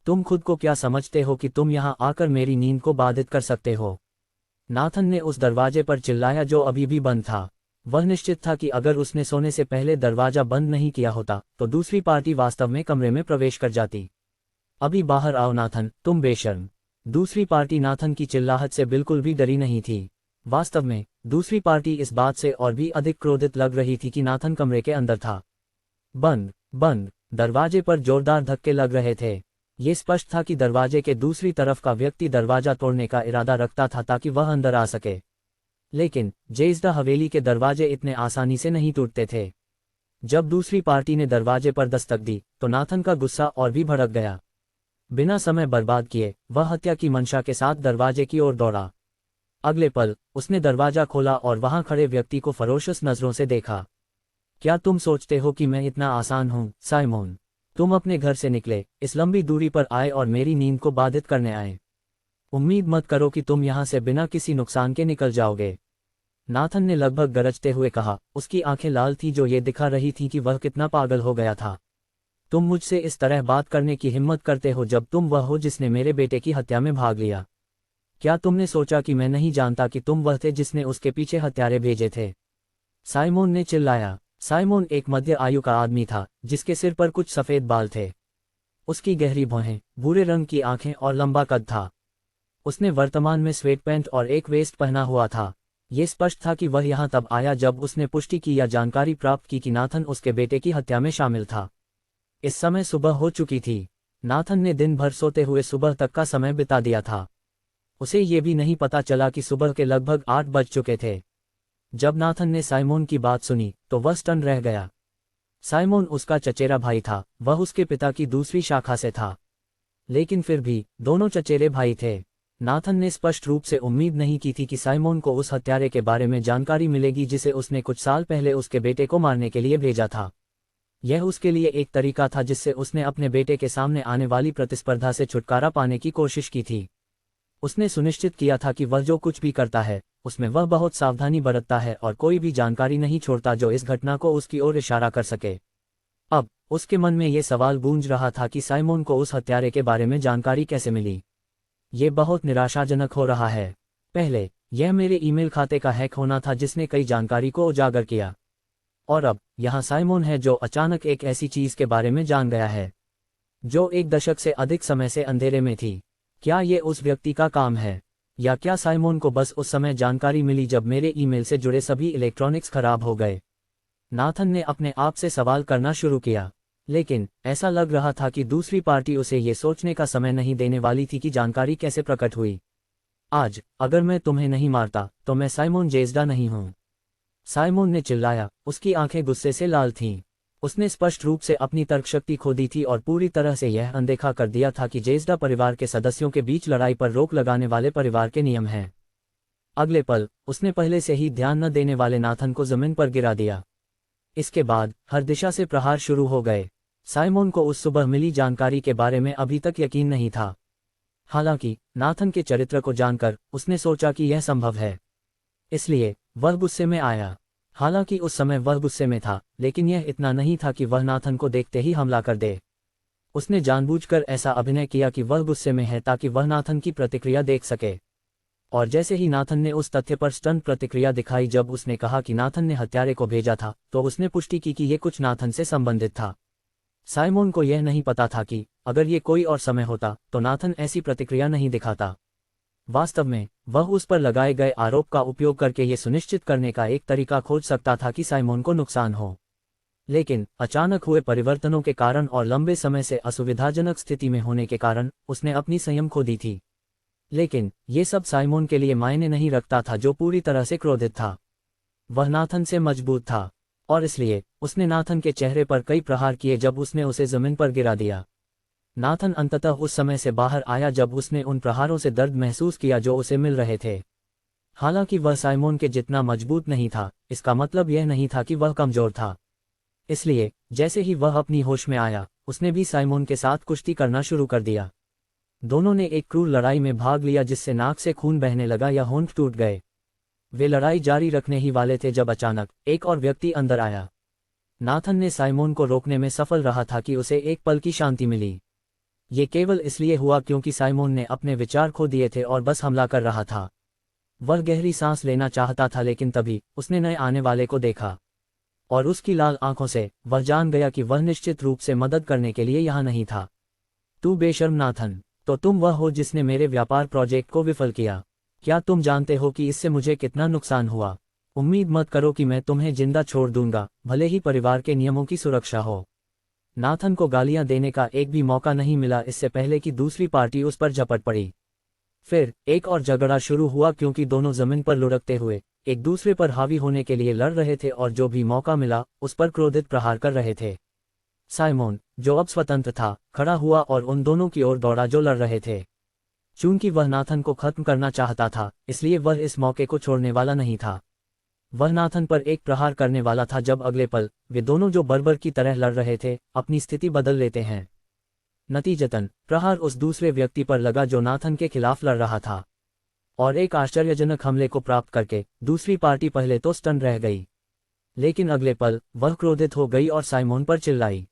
तुम खुद को क्या समझते हो कि तुम यहाँ आकर मेरी नींद को बाधित कर सकते हो? नाथन ने उस दरवाजे पर चिल्लाया जो अभी भी बंद था। वह निश्चित था कि अगर उसने सोने से पहले दरवाजा बंद नहीं किया होता तो दूसरी पार्टी वास्तव में कमरे में प्रवेश कर जाती। अभी बाहर आओ नाथन, तुम बेशर्म। दूसरी पार्टी नाथन की चिल्लाहट से बिल्कुल भी डरी नहीं थी। वास्तव में दूसरी पार्टी इस बात से और भी अधिक क्रोधित लग रही थी कि नाथन कमरे के अंदर था। बंद बंद। दरवाजे पर जोरदार धक्के लग रहे थे। ये स्पष्ट था कि दरवाजे के दूसरी तरफ का व्यक्ति दरवाजा तोड़ने का इरादा रखता था ताकि वह अंदर आ सके। लेकिन जेज़्डा हवेली के दरवाजे इतने आसानी से नहीं टूटते थे। जब दूसरी पार्टी ने दरवाजे पर दस्तक दी तो नाथन का गुस्सा और भी भड़क गया। बिना समय बर्बाद किए वह हत्या की मंशा के साथ दरवाजे की ओर दौड़ा। अगले पल उसने दरवाजा खोला और वहां खड़े व्यक्ति को फरोशस नजरों से देखा। क्या तुम सोचते हो कि मैं इतना आसान हूं, साइमोन? तुम अपने घर से निकले, इस लंबी दूरी पर आए और मेरी नींद को बाधित करने आए। उम्मीद मत करो कि तुम यहां से बिना किसी नुकसान के निकल जाओगे। नाथन ने लगभग गरजते हुए कहा। उसकी आंखें लाल थीं जो ये दिखा रही थीं कि वह कितना पागल हो गया था। तुम मुझसे इस तरह बात करने की हिम्मत करते हो जब तुम वह हो जिसने मेरे बेटे की हत्या में भाग लिया। क्या तुमने सोचा कि मैं नहीं जानता कि तुम वह थे जिसने उसके पीछे हत्यारे भेजे थे? साइमोन ने चिल्लाया। साइमोन एक मध्य आयु का आदमी था जिसके सिर पर कुछ सफ़ेद बाल थे। उसकी गहरी भौहें, भूरे रंग की आंखें और लंबा कद था। उसने वर्तमान में स्वेट पैंट और एक वेस्ट पहना हुआ था। ये स्पष्ट था कि वह यहाँ तब आया जब उसने पुष्टि की या जानकारी प्राप्त की कि नाथन उसके बेटे की हत्या में शामिल था। इस समय सुबह हो चुकी थी। नाथन ने दिन भर सोते हुए सुबह तक का समय बिता दिया था। उसे ये भी नहीं पता चला कि सुबह के लगभग 8 बज चुके थे। जब नाथन ने साइमोन की बात सुनी तो वह स्टन रह गया। साइमोन उसका चचेरा भाई था, वह उसके पिता की दूसरी शाखा से था। लेकिन फिर भी दोनों चचेरे भाई थे। नाथन ने स्पष्ट रूप से उम्मीद नहीं की थी कि साइमोन को उस हत्यारे के बारे में जानकारी मिलेगी जिसे उसने कुछ साल पहले उसके बेटे को मारने के लिए भेजा था। यह उसके लिए एक तरीका था जिससे उसने अपने बेटे के सामने आने वाली प्रतिस्पर्धा से छुटकारा पाने की कोशिश की थी। उसने सुनिश्चित किया था कि वह जो कुछ भी करता है उसमें वह बहुत सावधानी बरतता है और कोई भी जानकारी नहीं छोड़ता जो इस घटना को उसकी ओर इशारा कर सके। अब उसके मन में ये सवाल गूंज रहा था कि साइमोन को उस हत्यारे के बारे में जानकारी कैसे मिली। ये बहुत निराशाजनक हो रहा है। पहले यह मेरे ईमेल खाते का हैक होना था जिसने कई जानकारी को उजागर किया, और अब यहाँ साइमोन है जो अचानक एक ऐसी चीज के बारे में जान गया है जो 1 दशक से अधिक समय से अंधेरे में थी। क्या ये उस व्यक्ति का काम है, या क्या साइमोन को बस उस समय जानकारी मिली जब मेरे ईमेल से जुड़े सभी इलेक्ट्रॉनिक्स खराब हो गए? नाथन ने अपने आप से सवाल करना शुरू किया, लेकिन ऐसा लग रहा था कि दूसरी पार्टी उसे ये सोचने का समय नहीं देने वाली थी कि जानकारी कैसे प्रकट हुई। आज अगर मैं तुम्हें नहीं मारता तो मैं साइमोन जेज़्डा नहीं हूं, साइमोन ने चिल्लाया। उसकी आंखें गुस्से से लाल थीं। उसने स्पष्ट रूप से अपनी तर्कशक्ति खो दी थी और पूरी तरह से यह अनदेखा कर दिया था कि जेज़्डा परिवार के सदस्यों के बीच लड़ाई पर रोक लगाने वाले परिवार के नियम हैं। अगले पल उसने पहले से ही ध्यान न देने वाले नाथन को जमीन पर गिरा दिया। इसके बाद हर दिशा से प्रहार शुरू हो गए। साइमोन को उस सुबह मिली जानकारी के बारे में अभी तक यकीन नहीं था। हालांकि नाथन के चरित्र को जानकर उसने सोचा कि यह संभव है, इसलिए वह गुस्से में आया। हालांकि उस समय वह गुस्से में था, लेकिन यह इतना नहीं था कि वह नाथन को देखते ही हमला कर दे। उसने जानबूझकर ऐसा अभिनय किया कि वह गुस्से में है ताकि वह नाथन की प्रतिक्रिया देख सके। और जैसे ही नाथन ने उस तथ्य पर स्टन प्रतिक्रिया दिखाई जब उसने कहा कि नाथन ने हत्यारे को भेजा था, तो उसने पुष्टि की कि ये कुछ नाथन से संबंधित था। साइमोन को यह नहीं पता था कि अगर ये कोई और समय होता तो नाथन ऐसी प्रतिक्रिया नहीं दिखाता। वास्तव में वह उस पर लगाए गए आरोप का उपयोग करके ये सुनिश्चित करने का एक तरीका खोज सकता था कि साइमोन को नुकसान हो। लेकिन अचानक हुए परिवर्तनों के कारण और लंबे समय से असुविधाजनक स्थिति में होने के कारण उसने अपनी संयम खो दी थी। लेकिन ये सब साइमोन के लिए मायने नहीं रखता था, जो पूरी तरह से क्रोधित था। वह नाथन से मजबूत था और इसलिए उसने नाथन के चेहरे पर कई प्रहार किए जब उसने उसे जमीन पर गिरा दिया। नाथन अंततः उस समय से बाहर आया जब उसने उन प्रहारों से दर्द महसूस किया जो उसे मिल रहे थे। हालांकि वह साइमोन के जितना मजबूत नहीं था, इसका मतलब यह नहीं था कि वह कमजोर था। इसलिए जैसे ही वह अपनी होश में आया, उसने भी साइमोन के साथ कुश्ती करना शुरू कर दिया। दोनों ने एक क्रूर लड़ाई में भाग लिया जिससे नाक से खून बहने लगा या होंठ टूट गए। वे लड़ाई जारी रखने ही वाले थे जब अचानक एक और व्यक्ति अंदर आया। नाथन ने साइमोन को रोकने में सफल रहा था कि उसे एक पल की शांति मिली। ये केवल इसलिए हुआ क्योंकि साइमोन ने अपने विचार खो दिए थे और बस हमला कर रहा था। वह गहरी सांस लेना चाहता था, लेकिन तभी उसने नए आने वाले को देखा और उसकी लाल आंखों से वह जान गया कि वह निश्चित रूप से मदद करने के लिए यहाँ नहीं था। तू बेशर्म नाथन, तो तुम वह हो जिसने मेरे व्यापार प्रोजेक्ट को विफल किया। क्या तुम जानते हो कि इससे मुझे कितना नुकसान हुआ? उम्मीद मत करो कि मैं तुम्हें जिंदा छोड़ दूंगा, भले ही परिवार के नियमों की सुरक्षा हो। नाथन को गालियां देने का एक भी मौका नहीं मिला इससे पहले कि दूसरी पार्टी उस पर झपट पड़ी। फिर एक और झगड़ा शुरू हुआ क्योंकि दोनों जमीन पर लुढ़कते हुए एक दूसरे पर हावी होने के लिए लड़ रहे थे और जो भी मौका मिला उस पर क्रोधित प्रहार कर रहे थे। साइमोन, जो अब स्वतंत्र था, खड़ा हुआ और उन दोनों की ओर दौड़ा जो लड़ रहे थे। चूंकि वह नाथन को खत्म करना चाहता था, इसलिए वह इस मौके को छोड़ने वाला नहीं था। वह नाथन पर एक प्रहार करने वाला था जब अगले पल वे दोनों जो बर्बर की तरह लड़ रहे थे अपनी स्थिति बदल लेते हैं। नतीजतन प्रहार उस दूसरे व्यक्ति पर लगा जो नाथन के खिलाफ लड़ रहा था, और एक आश्चर्यजनक हमले को प्राप्त करके दूसरी पार्टी पहले तो स्टन रह गई, लेकिन अगले पल वह क्रोधित हो गई और साइमोन पर चिल्लाई,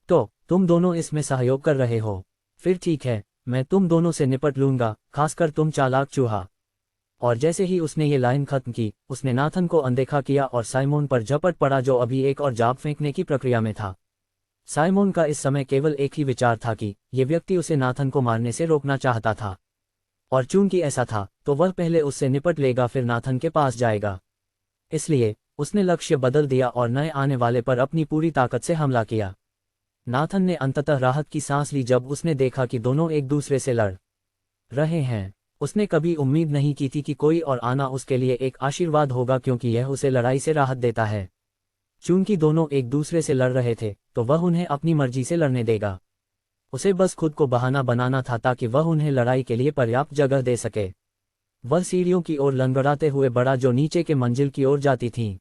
तो तुम दोनों इसमें सहयोग कर रहे हो? फिर ठीक है, मैं तुम दोनों से निपट लूंगा, खासकर तुम चालाक चूहा। और जैसे ही उसने ये लाइन खत्म की, उसने नाथन को अनदेखा किया और साइमोन पर झपट पड़ा जो अभी एक और जाब फेंकने की प्रक्रिया में था। साइमोन का इस समय केवल एक ही विचार था कि ये व्यक्ति उसे नाथन को मारने से रोकना चाहता था, और चूंकि ऐसा था तो वह पहले उससे निपट लेगा फिर नाथन के पास जाएगा। इसलिए उसने लक्ष्य बदल दिया और नए आने वाले पर अपनी पूरी ताकत से हमला किया। नाथन ने अंततः राहत की सांस ली जब उसने देखा कि दोनों एक दूसरे से लड़ रहे हैं। उसने कभी उम्मीद नहीं की थी कि कोई और आना उसके लिए एक आशीर्वाद होगा, क्योंकि यह उसे लड़ाई से राहत देता है। चूंकि दोनों एक दूसरे से लड़ रहे थे तो वह उन्हें अपनी मर्जी से लड़ने देगा। उसे बस खुद को बहाना बनाना था ताकि वह उन्हें लड़ाई के लिए पर्याप्त जगह दे सके। वह सीढ़ियों की ओर लंगड़ाते हुए बढ़ा जो नीचे के मंजिल की ओर जाती थीं।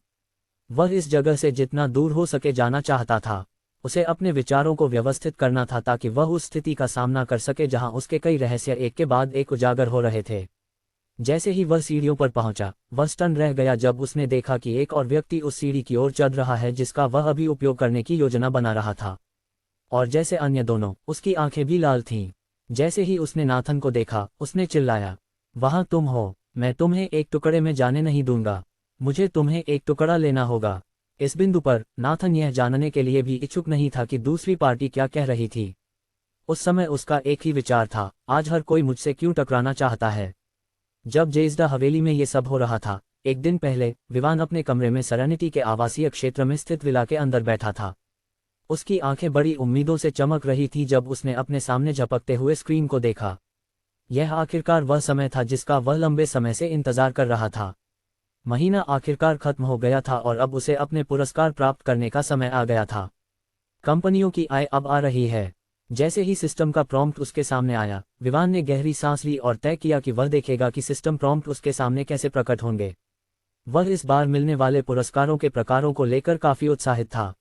वह इस जगह से जितना दूर हो सके जाना चाहता था। उसे अपने विचारों को व्यवस्थित करना था ताकि वह उस स्थिति का सामना कर सके जहां उसके कई रहस्य एक के बाद एक उजागर हो रहे थे। जैसे ही वह सीढ़ियों पर पहुंचा, वह स्टन रह गया जब उसने देखा कि एक और व्यक्ति उस सीढ़ी की ओर चढ़ रहा है जिसका वह अभी उपयोग करने की योजना बना रहा था। और जैसे अन्य दोनों, उसकी आंखें भी लाल थीं। जैसे ही उसने नाथन को देखा, उसने चिल्लाया, वहां तुम हो, मैं तुम्हें एक टुकड़े में जाने नहीं दूंगा, मुझे तुम्हें एक टुकड़ा लेना होगा। इस बिंदु पर नाथन यह जानने के लिए भी इच्छुक नहीं था कि दूसरी पार्टी क्या कह रही थी। उस समय उसका एक ही विचार था, आज हर कोई मुझसे क्यों टकराना चाहता है। जब जेज़्डा हवेली में ये सब हो रहा था, एक दिन पहले विवान अपने कमरे में सेरेनिटी के आवासीय क्षेत्र में स्थित विला के अंदर बैठा था। उसकी आंखें बड़ी उम्मीदों से चमक रही थी जब उसने अपने सामने झपकते हुए स्क्रीन को देखा। यह आखिरकार वह समय था जिसका वह लंबे समय से इंतजार कर रहा था। महीना आखिरकार खत्म हो गया था और अब उसे अपने पुरस्कार प्राप्त करने का समय आ गया था। कंपनियों की आय अब आ रही है। जैसे ही सिस्टम का प्रॉम्प्ट उसके सामने आया, विवान ने गहरी सांस ली और तय किया कि वह देखेगा कि सिस्टम प्रॉम्प्ट उसके सामने कैसे प्रकट होंगे। वह इस बार मिलने वाले पुरस्कारों के प्रकारों को लेकर काफी उत्साहित था।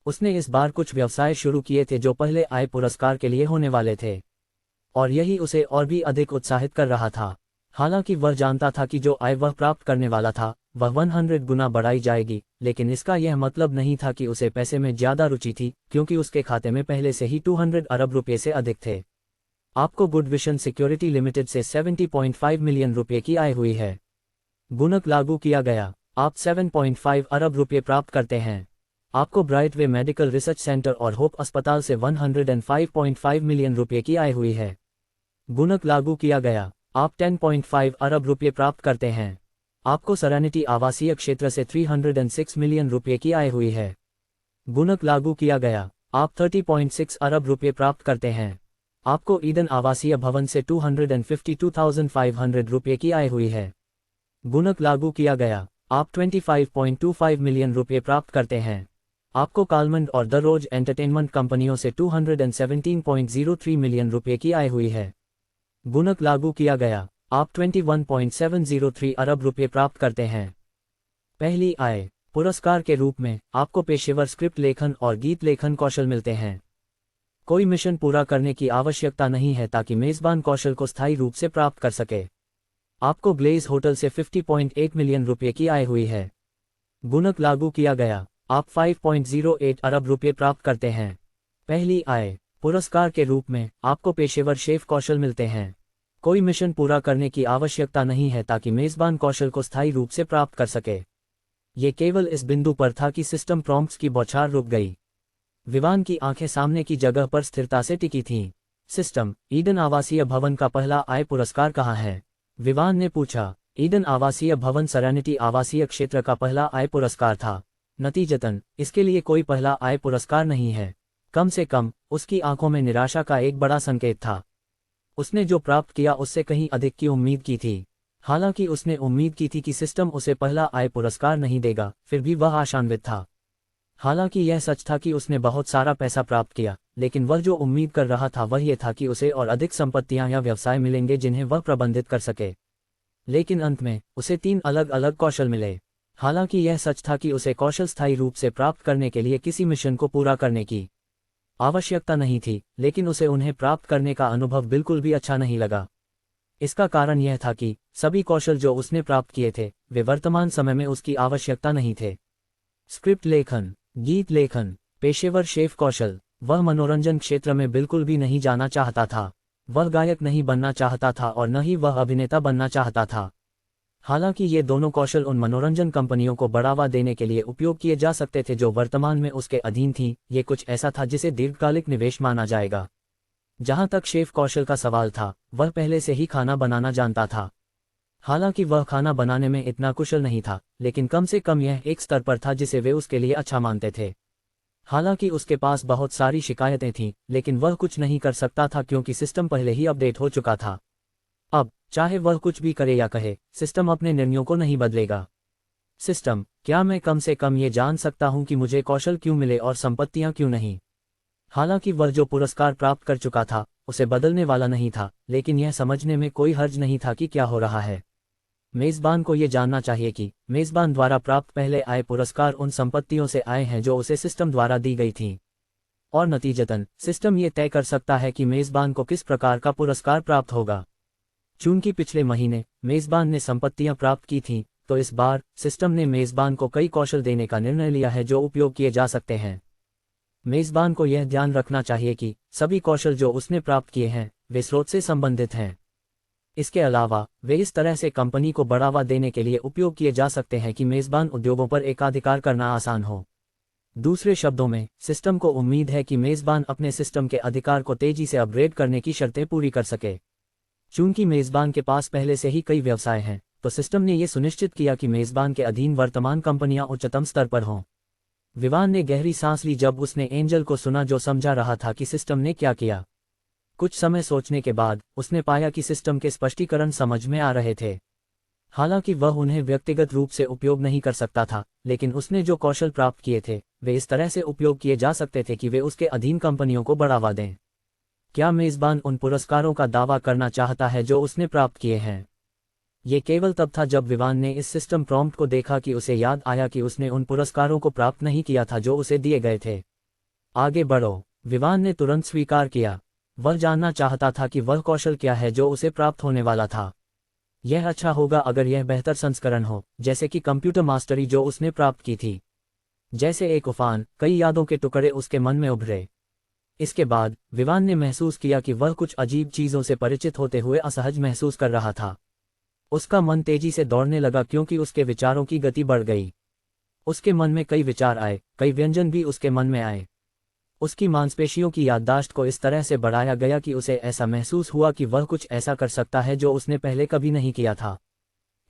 उसने इस बार कुछ व्यवसाय शुरू किए थे जो पहले आय पुरस्कार के लिए होने वाले थे, और यही उसे और भी अधिक उत्साहित कर रहा था। हालांकि वह जानता था कि जो आय वह प्राप्त करने वाला था वह 100 गुना बढ़ाई जाएगी, लेकिन इसका यह मतलब नहीं था कि उसे पैसे में ज्यादा रुचि थी, क्योंकि उसके खाते में पहले से ही 200 अरब रुपये से अधिक थे। आपको गुड विजन सिक्योरिटी लिमिटेड से 70.5 मिलियन रुपये की आय हुई है। गुणक लागू किया गया, आप 7.5 अरब रुपये प्राप्त करते हैं। आपको ब्राइटवे मेडिकल रिसर्च सेंटर और होप अस्पताल से 105.5 मिलियन रुपये की आय हुई है। गुणक लागू किया गया, आप 10.5 अरब रुपये प्राप्त करते हैं। आपको सेरेनिटी आवासीय क्षेत्र से 306 मिलियन रुपये की आय हुई है। गुणक लागू किया गया, आप 30.6 अरब रुपये प्राप्त करते हैं। आपको ईडन आवासीय भवन से 252,500 रुपये की आय हुई है। गुणक लागू किया गया, आप 25.25 मिलियन रुपये प्राप्त करते हैं। आपको कॉलमंड और द रोज एंटरटेनमेंट कंपनियों से 217.03 मिलियन रुपये की आय हुई है। गुणक लागू किया गया, आप 21.703 अरब रुपये प्राप्त करते हैं। पहली आय, पुरस्कार के रूप में आपको पेशेवर स्क्रिप्ट लेखन और गीत लेखन कौशल मिलते हैं। कोई मिशन पूरा करने की आवश्यकता नहीं है ताकि मेजबान कौशल को स्थायी रूप से प्राप्त कर सके। आपको ग्लेज होटल से 50.8 मिलियन रुपये की आय हुई है। गुणक लागू किया गया, आप 5.08 अरब रुपये प्राप्त करते हैं। पहली आय, पुरस्कार के रूप में आपको पेशेवर शेफ कौशल मिलते हैं। कोई मिशन पूरा करने की आवश्यकता नहीं है ताकि मेजबान कौशल को स्थायी रूप से प्राप्त कर सके। ये केवल इस बिंदु पर था कि सिस्टम प्रॉम्प्ट्स की बौछार रुक गई। विवान की आंखें सामने की जगह पर स्थिरता से टिकी थीं। सिस्टम, ईडन आवासीय भवन का पहला आय पुरस्कार कहाँ है? विवान ने पूछा। ईडन आवासीय भवन सेरेनिटी आवासीय क्षेत्र का पहला आय पुरस्कार था। नतीजतन, इसके लिए कोई पहला आय पुरस्कार नहीं है। कम से कम, उसकी आंखों में निराशा का एक बड़ा संकेत था। उसने जो प्राप्त किया उससे कहीं अधिक की उम्मीद की थी। हालांकि उसने उम्मीद की थी कि सिस्टम उसे पहला आय पुरस्कार नहीं देगा, फिर भी वह आशान्वित था। हालांकि यह सच था कि उसने बहुत सारा पैसा प्राप्त किया, लेकिन वह जो उम्मीद कर रहा था वह यह था कि उसे और अधिक संपत्तियां या व्यवसाय मिलेंगे जिन्हें वह प्रबंधित कर सके। लेकिन अंत में, उसे 3 अलग अलग कौशल मिले। हालांकि यह सच था कि उसे कौशल स्थायी रूप से प्राप्त करने के लिए किसी मिशन को पूरा करने की आवश्यकता नहीं थी, लेकिन उसे उन्हें प्राप्त करने का अनुभव बिल्कुल भी अच्छा नहीं लगा। इसका कारण यह था कि सभी कौशल जो उसने प्राप्त किए थे, वे वर्तमान समय में उसकी आवश्यकता नहीं थे। स्क्रिप्ट लेखन, गीत लेखन, पेशेवर शेफ कौशल, वह मनोरंजन क्षेत्र में बिल्कुल भी नहीं जाना चाहता था। वह गायक नहीं बनना चाहता था और न ही वह अभिनेता बनना चाहता था। हालांकि ये दोनों कौशल उन मनोरंजन कंपनियों को बढ़ावा देने के लिए उपयोग किए जा सकते थे जो वर्तमान में उसके अधीन थीं। ये कुछ ऐसा था जिसे दीर्घकालिक निवेश माना जाएगा। जहां तक शेफ कौशल का सवाल था, वह पहले से ही खाना बनाना जानता था। हालांकि वह खाना बनाने में इतना कुशल नहीं था, लेकिन कम से कम यह एक स्तर पर था जिसे वे उसके लिए अच्छा मानते थे। हालांकि उसके पास बहुत सारी शिकायतें थीं, लेकिन वह कुछ नहीं कर सकता था क्योंकि सिस्टम पहले ही अपडेट हो चुका था। अब, चाहे वह कुछ भी करे या कहे, सिस्टम अपने निर्णयों को नहीं बदलेगा। सिस्टम, क्या मैं कम से कम ये जान सकता हूं कि मुझे कौशल क्यों मिले और संपत्तियां क्यों नहीं? हालांकि वह जो पुरस्कार प्राप्त कर चुका था, उसे बदलने वाला नहीं था, लेकिन यह समझने में कोई हर्ज नहीं था कि क्या हो रहा है। मेज़बान को यह जानना चाहिए कि मेज़बान द्वारा प्राप्त पहले आय पुरस्कार उन संपत्तियों से आए हैं जो उसे सिस्टम द्वारा दी गई थीं। और नतीजतन, सिस्टम ये तय कर सकता है कि मेज़बान को किस प्रकार का पुरस्कार प्राप्त होगा। चूंकि पिछले महीने मेज़बान ने संपत्तियां प्राप्त की थीं, तो इस बार सिस्टम ने मेज़बान को कई कौशल देने का निर्णय लिया है जो उपयोग किए जा सकते हैं। मेज़बान को यह ध्यान रखना चाहिए कि सभी कौशल जो उसने प्राप्त किए हैं, वे स्रोत से संबंधित हैं। इसके अलावा, वे इस तरह से कंपनी को बढ़ावा देने के लिए उपयोग किए जा सकते हैं कि मेज़बान उद्योगों पर एकाधिकार करना आसान हो। दूसरे शब्दों में, सिस्टम को उम्मीद है कि मेज़बान अपने सिस्टम के अधिकार को तेजी से अपग्रेड करने की शर्तें पूरी कर सके। चूंकि मेज़बान के पास पहले से ही कई व्यवसाय हैं, तो सिस्टम ने यह सुनिश्चित किया कि मेज़बान के अधीन वर्तमान कंपनियां उच्चतम स्तर पर हों। विवान ने गहरी सांस ली जब उसने एंजल को सुना जो समझा रहा था कि सिस्टम ने क्या किया। कुछ समय सोचने के बाद, उसने पाया कि सिस्टम के स्पष्टीकरण समझ में आ रहे थे। हालांकि वह उन्हें व्यक्तिगत रूप से उपयोग नहीं कर सकता था, लेकिन उसने जो कौशल प्राप्त किए थे, वे इस तरह से उपयोग किए जा सकते थे कि वे उसके अधीन कंपनियों को बढ़ावा दें। क्या मेज़बान उन पुरस्कारों का दावा करना चाहता है जो उसने प्राप्त किए हैं? ये केवल तब था जब विवान ने इस सिस्टम प्रॉम्प्ट को देखा कि उसे याद आया कि उसने उन पुरस्कारों को प्राप्त नहीं किया था जो उसे दिए गए थे। आगे बढ़ो, विवान ने तुरंत स्वीकार किया। वह जानना चाहता था कि वह कौशल क्या है जो उसे प्राप्त होने वाला था। यह अच्छा होगा अगर यह बेहतर संस्करण हो, जैसे कि कंप्यूटर मास्टरी जो उसने प्राप्त की थी। जैसे एक उफान, कई यादों के टुकड़े उसके मन में उभरे। इसके बाद, विवान ने महसूस किया कि वह कुछ अजीब चीज़ों से परिचित होते हुए असहज महसूस कर रहा था। उसका मन तेजी से दौड़ने लगा क्योंकि उसके विचारों की गति बढ़ गई। उसके मन में कई विचार आए, कई व्यंजन भी उसके मन में आए। उसकी मांसपेशियों की याददाश्त को इस तरह से बढ़ाया गया कि उसे ऐसा महसूस हुआ कि वह कुछ ऐसा कर सकता है जो उसने पहले कभी नहीं किया था।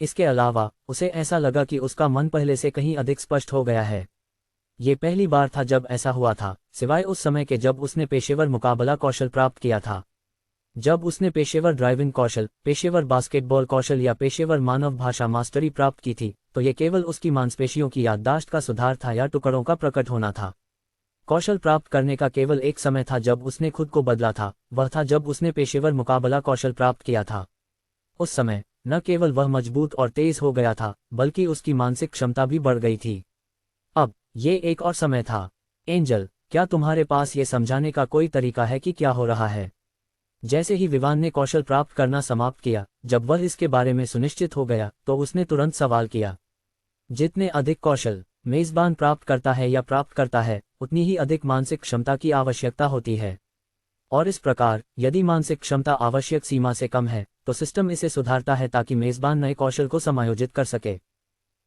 इसके अलावा, उसे ऐसा लगा कि उसका मन पहले से कहीं अधिक स्पष्ट हो गया है। ये पहली बार था जब ऐसा हुआ था, सिवाय उस समय के जब उसने पेशेवर मुकाबला कौशल प्राप्त किया था। जब उसने पेशेवर ड्राइविंग कौशल, पेशेवर बास्केटबॉल कौशल या पेशेवर मानव भाषा मास्टरी प्राप्त की थी, तो ये केवल उसकी मांसपेशियों की याददाश्त का सुधार था या टुकड़ों का प्रकट होना था। कौशल प्राप्त करने का केवल एक समय था जब उसने खुद को बदला था, वह था जब उसने पेशेवर मुकाबला कौशल प्राप्त किया था। उस समय न केवल वह मजबूत और तेज हो गया था, बल्कि उसकी मानसिक क्षमता भी बढ़ गई थी। अब ये एक और समय था। एंजल, क्या तुम्हारे पास ये समझाने का कोई तरीका है कि क्या हो रहा है? जैसे ही विवान ने कौशल प्राप्त करना समाप्त किया, जब वह इसके बारे में सुनिश्चित हो गया, तो उसने तुरंत सवाल किया। जितने अधिक कौशल मेजबान प्राप्त करता है या प्राप्त करता है, उतनी ही अधिक मानसिक क्षमता की आवश्यकता होती है। और इस प्रकार, यदि मानसिक क्षमता आवश्यक सीमा से कम है, तो सिस्टम इसे सुधारता है ताकि मेजबान नए कौशल को समायोजित कर सके।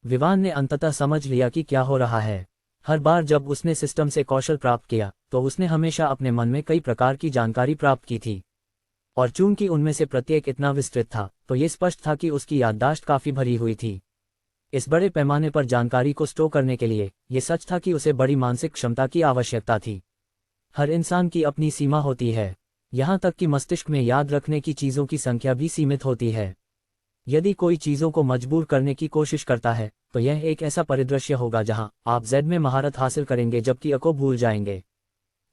विवान ने अंततः समझ लिया कि क्या हो रहा है। हर बार जब उसने सिस्टम से कौशल प्राप्त किया, तो उसने हमेशा अपने मन में कई प्रकार की जानकारी प्राप्त की थी। और चूंकि उनमें से प्रत्येक इतना विस्तृत था, तो ये स्पष्ट था कि उसकी याददाश्त काफी भरी हुई थी। इस बड़े पैमाने पर जानकारी को स्टोर करने के लिए ये सच था कि उसे बड़ी मानसिक क्षमता की आवश्यकता थी। हर इंसान की अपनी सीमा होती है, यहाँ तक कि मस्तिष्क में याद रखने की चीज़ों की संख्या भी सीमित होती है। यदि कोई चीज़ों को मजबूर करने की कोशिश करता है, तो यह एक ऐसा परिदृश्य होगा जहां आप जेड में महारत हासिल करेंगे जबकि अ को भूल जाएंगे।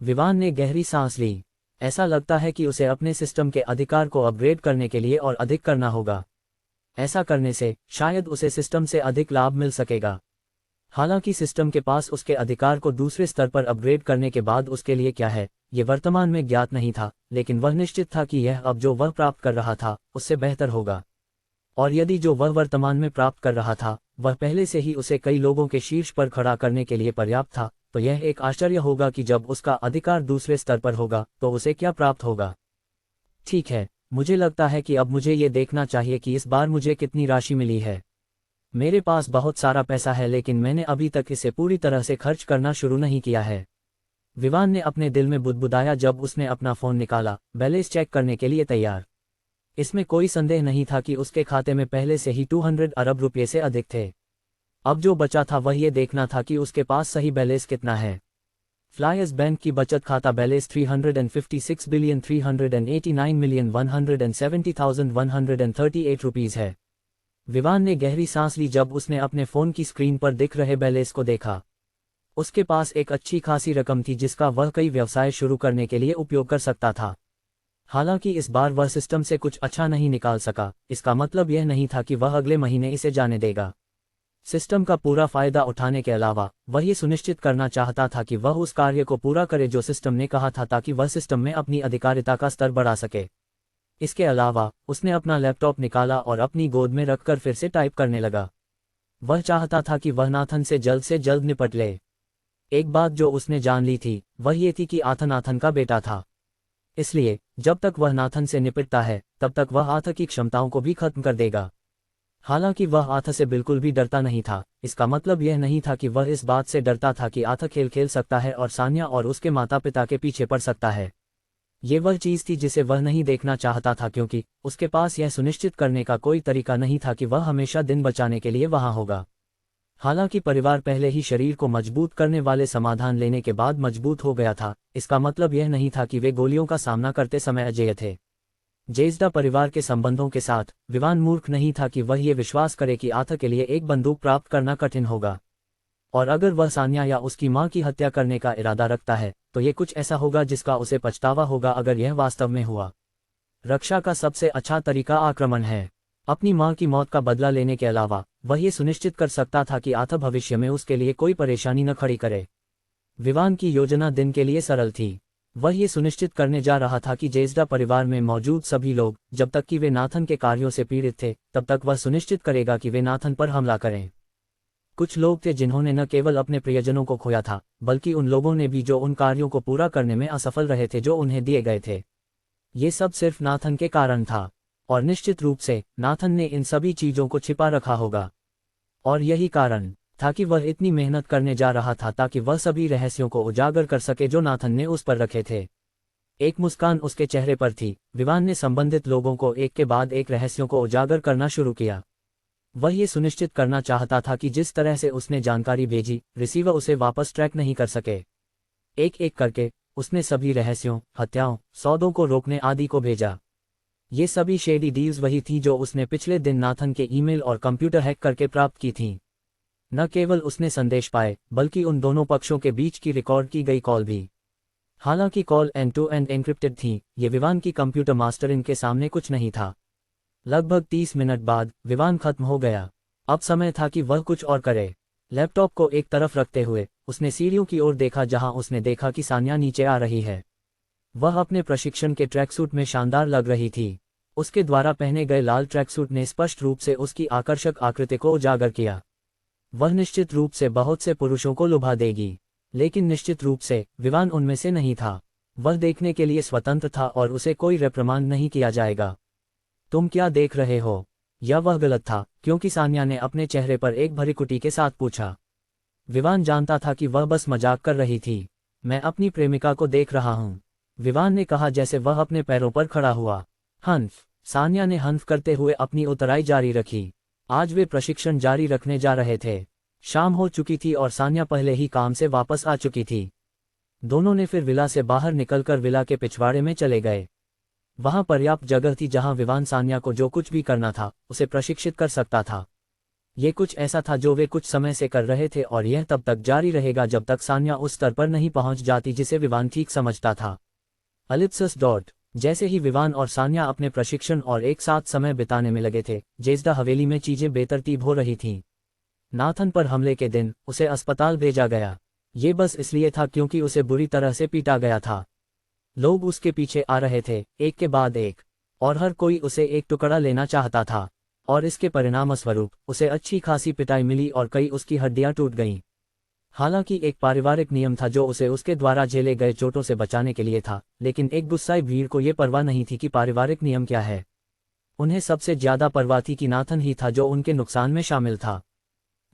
विवान ने गहरी सांस ली। ऐसा लगता है कि उसे अपने सिस्टम के अधिकार को अपग्रेड करने के लिए और अधिक करना होगा। ऐसा करने से शायद उसे सिस्टम से अधिक लाभ मिल सकेगा। हालांकि सिस्टम के पास उसके अधिकार को दूसरे स्तर पर अपग्रेड करने के बाद उसके लिए क्या है, ये वर्तमान में ज्ञात नहीं था, लेकिन वह निश्चित था कि यह अब जो वह प्राप्त कर रहा था, उससे बेहतर होगा। और यदि जो वह वर्तमान में प्राप्त कर रहा था, वह पहले से ही उसे कई लोगों के शीर्ष पर खड़ा करने के लिए पर्याप्त था, तो यह एक आश्चर्य होगा कि जब उसका अधिकार दूसरे स्तर पर होगा, तो उसे क्या प्राप्त होगा। ठीक है, मुझे लगता है कि अब मुझे ये देखना चाहिए कि इस बार मुझे कितनी राशि मिली है। मेरे पास बहुत सारा पैसा है, लेकिन मैंने अभी तक इसे पूरी तरह से खर्च करना शुरू नहीं किया है। विवान ने अपने दिल में बुदबुदाया जब उसने अपना फोन निकाला, बैलेंस चेक करने के लिए तैयार। इसमें कोई संदेह नहीं था कि उसके खाते में पहले से ही 200 अरब रुपये से अधिक थे। अब जो बचा था वह ये देखना था कि उसके पास सही बैलेंस कितना है। फ्लायर्स बैंक की बचत खाता बैलेंस 356,389,170,138 रुपीस है। विवान ने गहरी सांस ली जब उसने अपने फोन की स्क्रीन पर दिख रहे बैलेंस को देखा। उसके पास एक अच्छी खासी रकम थी जिसका वह कई व्यवसाय शुरू करने के लिए उपयोग कर सकता था। हालांकि इस बार वह सिस्टम से कुछ अच्छा नहीं निकाल सका, इसका मतलब यह नहीं था कि वह अगले महीने इसे जाने देगा। सिस्टम का पूरा फायदा उठाने के अलावा वह ये सुनिश्चित करना चाहता था कि वह उस कार्य को पूरा करे जो सिस्टम ने कहा था, ताकि वह सिस्टम में अपनी अधिकारिता का स्तर बढ़ा सके। इसके अलावा उसने अपना लैपटॉप निकाला और अपनी गोद में रखकर फिर से टाइप करने लगा। वह चाहता था कि वह नाथन से जल्द निपट ले। एक बात जो उसने जान ली थी वह ये थी कि आथन नाथन का बेटा था। इसलिए जब तक वह नाथन से निपटता है, तब तक वह आथ की क्षमताओं को भी खत्म कर देगा। हालांकि वह आथ से बिल्कुल भी डरता नहीं था। इसका मतलब यह नहीं था कि वह इस बात से डरता था कि आथ खेल खेल सकता है और सान्या और उसके माता पिता के पीछे पड़ सकता है। ये वह चीज़ थी जिसे वह नहीं देखना चाहता था, क्योंकि उसके पास यह सुनिश्चित करने का कोई तरीका नहीं था कि वह हमेशा दिन बचाने के लिए वहां होगा। हालांकि परिवार पहले ही शरीर को मजबूत करने वाले समाधान लेने के बाद मजबूत हो गया था, इसका मतलब यह नहीं था कि वे गोलियों का सामना करते समय अजेय थे। जेजडा परिवार के संबंधों के साथ विवान मूर्ख नहीं था कि वह ये विश्वास करे कि आथ के लिए एक बंदूक प्राप्त करना कठिन होगा। और अगर वह सान्या या उसकी मां की हत्या करने का इरादा रखता है, तो ये कुछ ऐसा होगा जिसका उसे पछतावा होगा अगर यह वास्तव में हुआ। रक्षा का सबसे अच्छा तरीका आक्रमण है। अपनी मां की मौत का बदला लेने के अलावा वह ये सुनिश्चित कर सकता था कि आथ भविष्य में उसके लिए कोई परेशानी न खड़ी करे। विवान की योजना दिन के लिए सरल थी। वह ये सुनिश्चित करने जा रहा था कि जेजडा परिवार में मौजूद सभी लोग, जब तक कि वे नाथन के कार्यों से पीड़ित थे, तब तक वह सुनिश्चित करेगा कि वे नाथन पर हमला करें। कुछ लोग थे जिन्होंने न केवल अपने प्रियजनों को खोया था, बल्कि उन लोगों ने भी जो उन कार्यों को पूरा करने में असफल रहे थे जो उन्हें दिए गए थे। ये सब सिर्फ नाथन के कारण था, और निश्चित रूप से नाथन ने इन सभी चीजों को छिपा रखा होगा। और यही कारण था कि वह इतनी मेहनत करने जा रहा था ताकि वह सभी रहस्यों को उजागर कर सके जो नाथन ने उस पर रखे थे। एक मुस्कान उसके चेहरे पर थी। विवान ने संबंधित लोगों को एक के बाद एक रहस्यों को उजागर करना शुरू किया। वह ये सुनिश्चित करना चाहता था कि जिस तरह से उसने जानकारी भेजी, रिसीवर उसे वापस ट्रैक नहीं कर सके। एक एक करके उसने सभी रहस्यों, हत्याओं, सौदों को रोकने आदि को भेजा। ये सभी शेडी डील्स वही थी जो उसने पिछले दिन नाथन के ईमेल और कंप्यूटर हैक करके प्राप्त की थीं। न केवल उसने संदेश पाए, बल्कि उन दोनों पक्षों के बीच की रिकॉर्ड की गई कॉल भी। हालांकि call end to end encrypted थी, ये विवान की कंप्यूटर मास्टरिंग के सामने कुछ नहीं था। लगभग 30 मिनट बाद विवान खत्म हो गया। अब समय था कि वह कुछ और करे। लैपटॉप को एक तरफ रखते हुए उसने सीढ़ियों की ओर देखा जहां उसने देखा कि सान्या नीचे आ रही है। वह अपने प्रशिक्षण के ट्रैकसूट में शानदार लग रही थी। उसके द्वारा पहने गए लाल ट्रैकसूट ने स्पष्ट रूप से उसकी आकर्षक आकृति को उजागर किया। वह निश्चित रूप से बहुत से पुरुषों को लुभा देगी, लेकिन निश्चित रूप से विवान उनमें से नहीं था। वह देखने के लिए स्वतंत्र था और उसे कोई रिप्रिमांड नहीं किया जाएगा। तुम क्या देख रहे हो? यह वह गलत था, क्योंकि सान्या ने अपने चेहरे पर एक भरी कुटी के साथ पूछा। विवान जानता था कि वह बस मजाक कर रही थी। मैं अपनी प्रेमिका को देख रहा हूं, विवान ने कहा जैसे वह अपने पैरों पर खड़ा हुआ। हंफ, सान्या ने हंफ करते हुए अपनी उतराई जारी रखी। आज वे प्रशिक्षण जारी रखने जा रहे थे। शाम हो चुकी थी और सान्या पहले ही काम से वापस आ चुकी थी। दोनों ने फिर विला से बाहर निकलकर विला के पिछवाड़े में चले गए। वहां पर्याप्त जगह थी जहां विवान सान्या को जो कुछ भी करना था उसे प्रशिक्षित कर सकता था। ये कुछ ऐसा था जो वे कुछ समय से कर रहे थे और यह तब तक जारी रहेगा जब तक सान्या उस स्तर पर नहीं पहुंच जाती जिसे विवान ठीक समझता था। अलिप्सस डॉट। जैसे ही विवान और सान्या अपने प्रशिक्षण और एक साथ समय बिताने में लगे थे, जेज़्दा हवेली में चीजें बेतरतीब हो रही थीं। नाथन पर हमले के दिन उसे अस्पताल भेजा गया। ये बस इसलिए था क्योंकि उसे बुरी तरह से पीटा गया था। लोग उसके पीछे आ रहे थे, एक के बाद एक, और हर कोई उसे एक टुकड़ा लेना चाहता था। और इसके परिणामस्वरूप उसे अच्छी खासी पिटाई मिली और कई उसकी हड्डियां टूट गईं। हालांकि एक पारिवारिक नियम था जो उसे उसके द्वारा झेले गए चोटों से बचाने के लिए था, लेकिन एक गुस्साई भीड़ को ये परवाह नहीं थी कि पारिवारिक नियम क्या है। उन्हें सबसे ज्यादा परवाह थी कि नाथन ही था जो उनके नुकसान में शामिल था।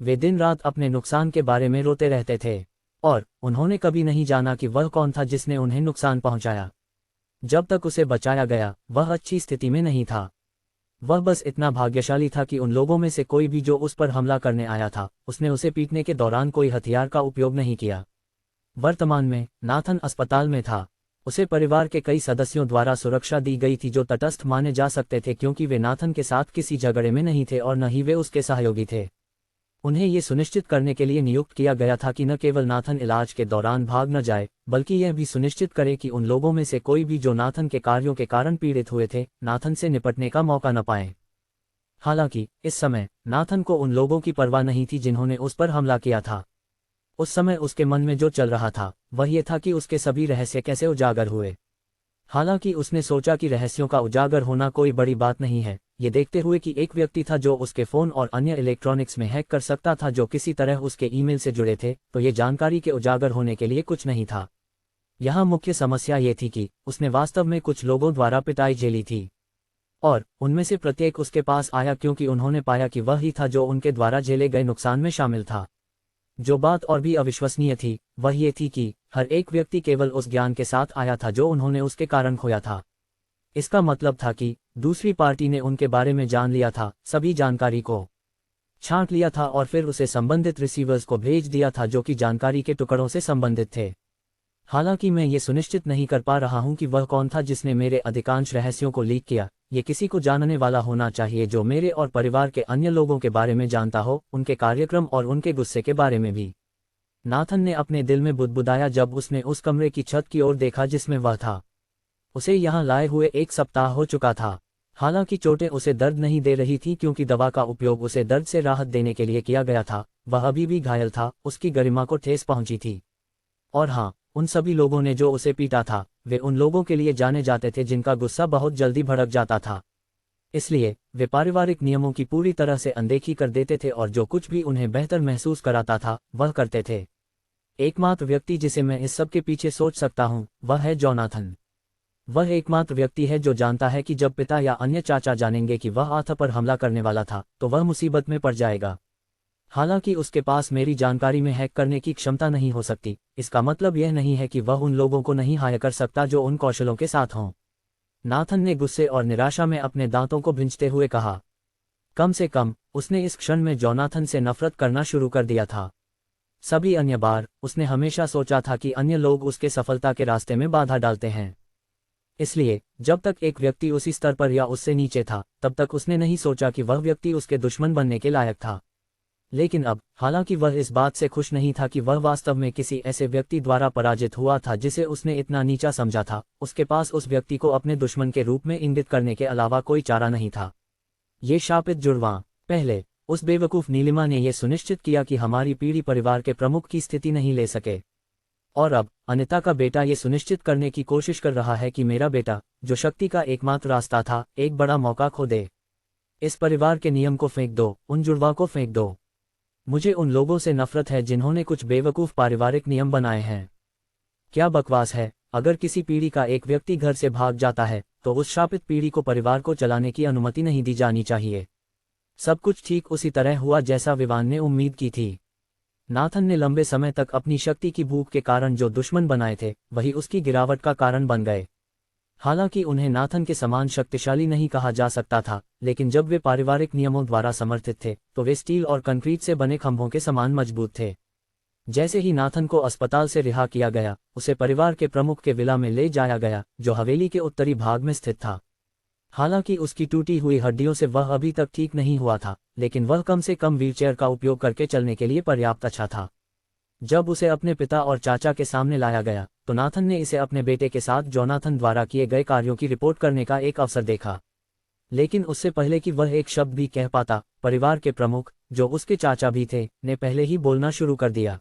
वे दिन रात अपने नुकसान के बारे में रोते रहते थे, और उन्होंने कभी नहीं जाना कि वह कौन था जिसने उन्हें नुकसान पहुंचाया। जब तक उसे बचाया गया, वह अच्छी स्थिति में नहीं था। वह बस इतना भाग्यशाली था कि उन लोगों में से कोई भी जो उस पर हमला करने आया था, उसने उसे पीटने के दौरान कोई हथियार का उपयोग नहीं किया। वर्तमान में नाथन अस्पताल में था। उसे परिवार के कई सदस्यों द्वारा सुरक्षा दी गई थी जो तटस्थ माने जा सकते थे क्योंकि वे नाथन के साथ किसी झगड़े में नहीं थे और न ही वे उसके सहयोगी थे। उन्हें ये सुनिश्चित करने के लिए नियुक्त किया गया था कि न केवल नाथन इलाज के दौरान भाग न जाए, बल्कि यह भी सुनिश्चित करे कि उन लोगों में से कोई भी जो नाथन के कार्यों के कारण पीड़ित हुए थे, नाथन से निपटने का मौका न पाए। हालांकि इस समय नाथन को उन लोगों की परवाह नहीं थी जिन्होंने उस पर हमला किया था। उस समय उसके मन में जो चल रहा था वह ये था कि उसके सभी रहस्य कैसे उजागर हुए। हालांकि उसने सोचा कि रहस्यों का उजागर होना कोई बड़ी बात नहीं है, ये देखते हुए कि एक व्यक्ति था जो उसके फ़ोन और अन्य इलेक्ट्रॉनिक्स में हैक कर सकता था जो किसी तरह उसके ईमेल से जुड़े थे, तो ये जानकारी के उजागर होने के लिए कुछ नहीं था। यहाँ मुख्य समस्या ये थी कि उसने वास्तव में कुछ लोगों द्वारा पिटाई झेली थी, और उनमें से प्रत्येक उसके पास आया क्योंकि उन्होंने पाया कि वह ही था जो उनके द्वारा झेले गए नुकसान में शामिल था। जो बात और भी अविश्वसनीय थी वह ये थी कि हर एक व्यक्ति केवल उस ज्ञान के साथ आया था जो उन्होंने उसके कारण खोया था। इसका मतलब था कि दूसरी पार्टी ने उनके बारे में जान लिया था, सभी जानकारी को छांट लिया था और फिर उसे संबंधित रिसीवर्स को भेज दिया था जो कि जानकारी के टुकड़ों से संबंधित थे। हालांकि मैं ये सुनिश्चित नहीं कर पा रहा हूं कि वह कौन था जिसने मेरे अधिकांश रहस्यों को लीक किया। ये किसी को जानने वाला होना चाहिए जो मेरे और परिवार के अन्य लोगों के बारे में जानता हो, उनके कार्यक्रम और उनके गुस्से के बारे में भी। नाथन ने अपने दिल में बुदबुदाया जब उसने उस कमरे की छत की ओर देखा जिसमें वह था। उसे यहाँ लाए हुए 1 सप्ताह हो चुका था। हालांकि चोटें उसे दर्द नहीं दे रही थी क्योंकि दवा का उपयोग उसे दर्द से राहत देने के लिए किया गया था। वह अभी भी घायल था, उसकी गरिमा को ठेस पहुंची थी। और हाँ, उन सभी लोगों ने जो उसे पीटा था वे उन लोगों के लिए जाने जाते थे जिनका गुस्सा बहुत जल्दी भड़क जाता था। इसलिए वे पारिवारिक नियमों की पूरी तरह से अनदेखी कर देते थे और जो कुछ भी उन्हें बेहतर महसूस कराता था वह करते थे। एकमात्र व्यक्ति जिसे मैं इस सब के पीछे सोच सकता हूं वह है जोनाथन। वह एकमात्र व्यक्ति है जो जानता है कि जब पिता या अन्य चाचा जानेंगे कि वह आथा पर हमला करने वाला था तो वह मुसीबत में पड़ जाएगा। हालांकि उसके पास मेरी जानकारी में हैक करने की क्षमता नहीं हो सकती, इसका मतलब यह नहीं है कि वह उन लोगों को नहीं हायर कर सकता जो उन कौशलों के साथ हों। नाथन ने गुस्से और निराशा में अपने दांतों को भींचते हुए कहा। कम से कम उसने इस क्षण में जोनाथन से नफरत करना शुरू कर दिया था। सभी अन्य बार उसने हमेशा सोचा था कि अन्य लोग उसके सफलता के रास्ते में बाधा डालते हैं। इसलिए जब तक एक व्यक्ति उसी स्तर पर या उससे नीचे था, तब तक उसने नहीं सोचा कि वह व्यक्ति उसके दुश्मन बनने के लायक था। लेकिन अब, हालांकि वह इस बात से खुश नहीं था कि वह वास्तव में किसी ऐसे व्यक्ति द्वारा पराजित हुआ था जिसे उसने इतना नीचा समझा था, उसके पास उस व्यक्ति को अपने दुश्मन के रूप में इंगित करने के अलावा कोई चारा नहीं था। ये शापित जुड़वां। पहले उस बेवकूफ़ नीलिमा ने यह सुनिश्चित किया कि हमारी पीढ़ी परिवार के प्रमुख की स्थिति नहीं ले सके। और अब अनिता का बेटा ये सुनिश्चित करने की कोशिश कर रहा है कि मेरा बेटा, जो शक्ति का एकमात्र रास्ता था, एक बड़ा मौका खो दे। इस परिवार के नियम को फेंक दो, उन जुड़वा को फेंक दो। मुझे उन लोगों से नफरत है जिन्होंने कुछ बेवकूफ़ पारिवारिक नियम बनाए हैं। क्या बकवास है। अगर किसी पीढ़ी का एक व्यक्ति घर से भाग जाता है, तो उस शापित पीढ़ी को परिवार को चलाने की अनुमति नहीं दी जानी चाहिए। सब कुछ ठीक उसी तरह हुआ जैसा विवान ने उम्मीद की थी। नाथन ने लंबे समय तक अपनी शक्ति की भूख के कारण जो दुश्मन बनाए थे, वही उसकी गिरावट का कारण बन गए। हालांकि उन्हें नाथन के समान शक्तिशाली नहीं कहा जा सकता था, लेकिन जब वे पारिवारिक नियमों द्वारा समर्थित थे, तो वे स्टील और कंक्रीट से बने खंभों के समान मजबूत थे। जैसे ही नाथन को अस्पताल से रिहा किया गया, उसे परिवार के प्रमुख के विला में ले जाया गया, जो हवेली के उत्तरी भाग में स्थित था। हालांकि उसकी टूटी हुई हड्डियों से वह अभी तक ठीक नहीं हुआ था, लेकिन वह कम से कम व्हीलचेयर का उपयोग करके चलने के लिए पर्याप्त अच्छा था। जब उसे अपने पिता और चाचा के सामने लाया गया, तो नाथन ने इसे अपने बेटे के साथ जोनाथन द्वारा किए गए कार्यों की रिपोर्ट करने का एक अवसर देखा। लेकिन उससे पहले कि वह एक शब्द भी कह पाता, परिवार के प्रमुख, जो उसके चाचा भी थे, ने पहले ही बोलना शुरू कर दिया।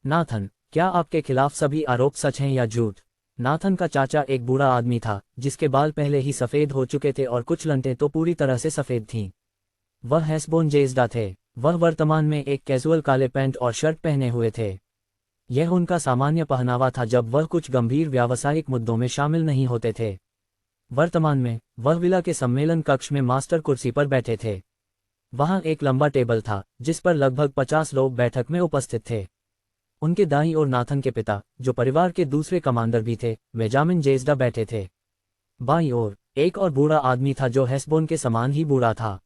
नाथन, क्या आपके खिलाफ सभी आरोप सच हैं या झूठ? नाथन का चाचा एक बूढ़ा आदमी था, जिसके बाल पहले ही सफ़ेद हो चुके थे और कुछ लंटें तो पूरी तरह से सफ़ेद थीं। वह हेस्बोन जेज़्डा थे। वह वर्तमान में एक कैजुअल काले पैंट और शर्ट पहने हुए थे। यह उनका सामान्य पहनावा था जब वह कुछ गंभीर व्यावसायिक मुद्दों में शामिल नहीं होते थे। वर्तमान में वह विला के सम्मेलन कक्ष में मास्टर कुर्सी पर बैठे थे। वहां एक लंबा टेबल था, जिस पर लगभग 50 लोग बैठक में उपस्थित थे। उनके दाईं ओर नाथन के पिता, जो परिवार के दूसरे कमांडर भी थे, बेंजामिन जेज़्डा बैठे थे। बाईं ओर एक और बूढ़ा आदमी था जो हेस्बोन के समान ही बूढ़ा था।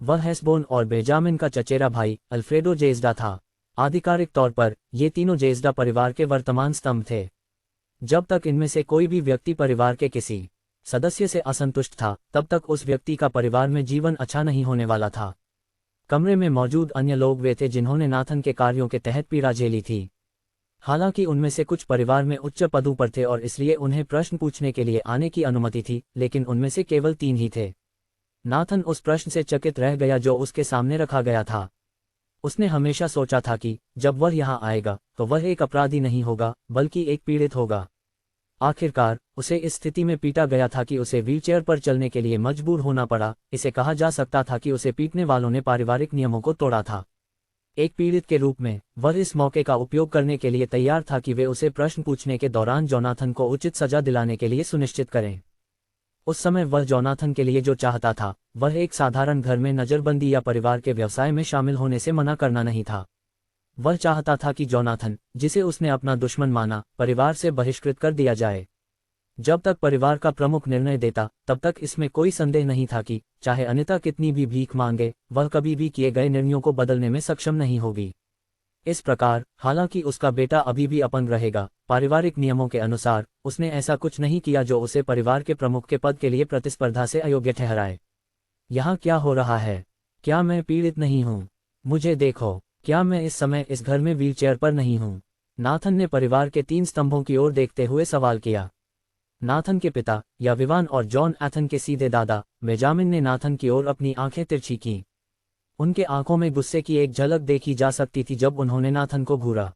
वह हेस्बोन और बेंजामिन का चचेरा भाई अल्फ्रेडो जेज़्डा था। आधिकारिक तौर पर ये तीनों जेज़्डा परिवार के वर्तमान स्तंभ थे। जब तक इनमें से कोई भी व्यक्ति परिवार के किसी सदस्य से असंतुष्ट था, तब तक उस व्यक्ति का परिवार में जीवन अच्छा नहीं होने वाला था। कमरे में मौजूद अन्य लोग वे थे जिन्होंने नाथन के कार्यों के तहत पीड़ा झेली थी। हालांकि उनमें से कुछ परिवार में उच्च पदों पर थे और इसलिए उन्हें प्रश्न पूछने के लिए आने की अनुमति थी, लेकिन उनमें से केवल 3 ही थे। नाथन उस प्रश्न से चकित रह गया जो उसके सामने रखा गया था। उसने हमेशा सोचा था कि जब वह यहाँ आएगा, तो वह एक अपराधी नहीं होगा, बल्कि एक पीड़ित होगा। आखिरकार उसे इस स्थिति में पीटा गया था कि उसे व्हीलचेयर पर चलने के लिए मजबूर होना पड़ा। इसे कहा जा सकता था कि उसे पीटने वालों ने पारिवारिक नियमों को तोड़ा था। एक पीड़ित के रूप में वह इस मौके का उपयोग करने के लिए तैयार था कि वे उसे प्रश्न पूछने के दौरान जोनाथन को उचित सजा दिलाने के लिए सुनिश्चित करें। उस समय वह जोनाथन के लिए जो चाहता था, वह एक साधारण घर में नज़रबंदी या परिवार के व्यवसाय में शामिल होने से मना करना नहीं था। वह चाहता था कि जोनाथन, जिसे उसने अपना दुश्मन माना, परिवार से बहिष्कृत कर दिया जाए। जब तक परिवार का प्रमुख निर्णय देता, तब तक इसमें कोई संदेह नहीं था कि चाहे अनिता कितनी भी भीख मांगे, वह कभी भी किए गए निर्णयों को बदलने में सक्षम नहीं होगी। इस प्रकार, हालांकि उसका बेटा अभी भी अपंग रहेगा, पारिवारिक नियमों के अनुसार उसने ऐसा कुछ नहीं किया जो उसे परिवार के प्रमुख के पद के लिए प्रतिस्पर्धा से अयोग्य ठहराए। यहाँ क्या हो रहा है? क्या मैं पीड़ित नहीं हूँ? मुझे देखो, क्या मैं इस समय इस घर में व्हीलचेयर पर नहीं हूँ? नाथन ने परिवार के 3 स्तंभों की ओर देखते हुए सवाल किया। नाथन के पिता, या विवान और जॉन एथन के सीधे दादा, बेंजामिन ने नाथन की ओर अपनी आंखें तिरछी कीं। उनके आंखों में गुस्से की एक झलक देखी जा सकती थी जब उन्होंने नाथन को घूरा।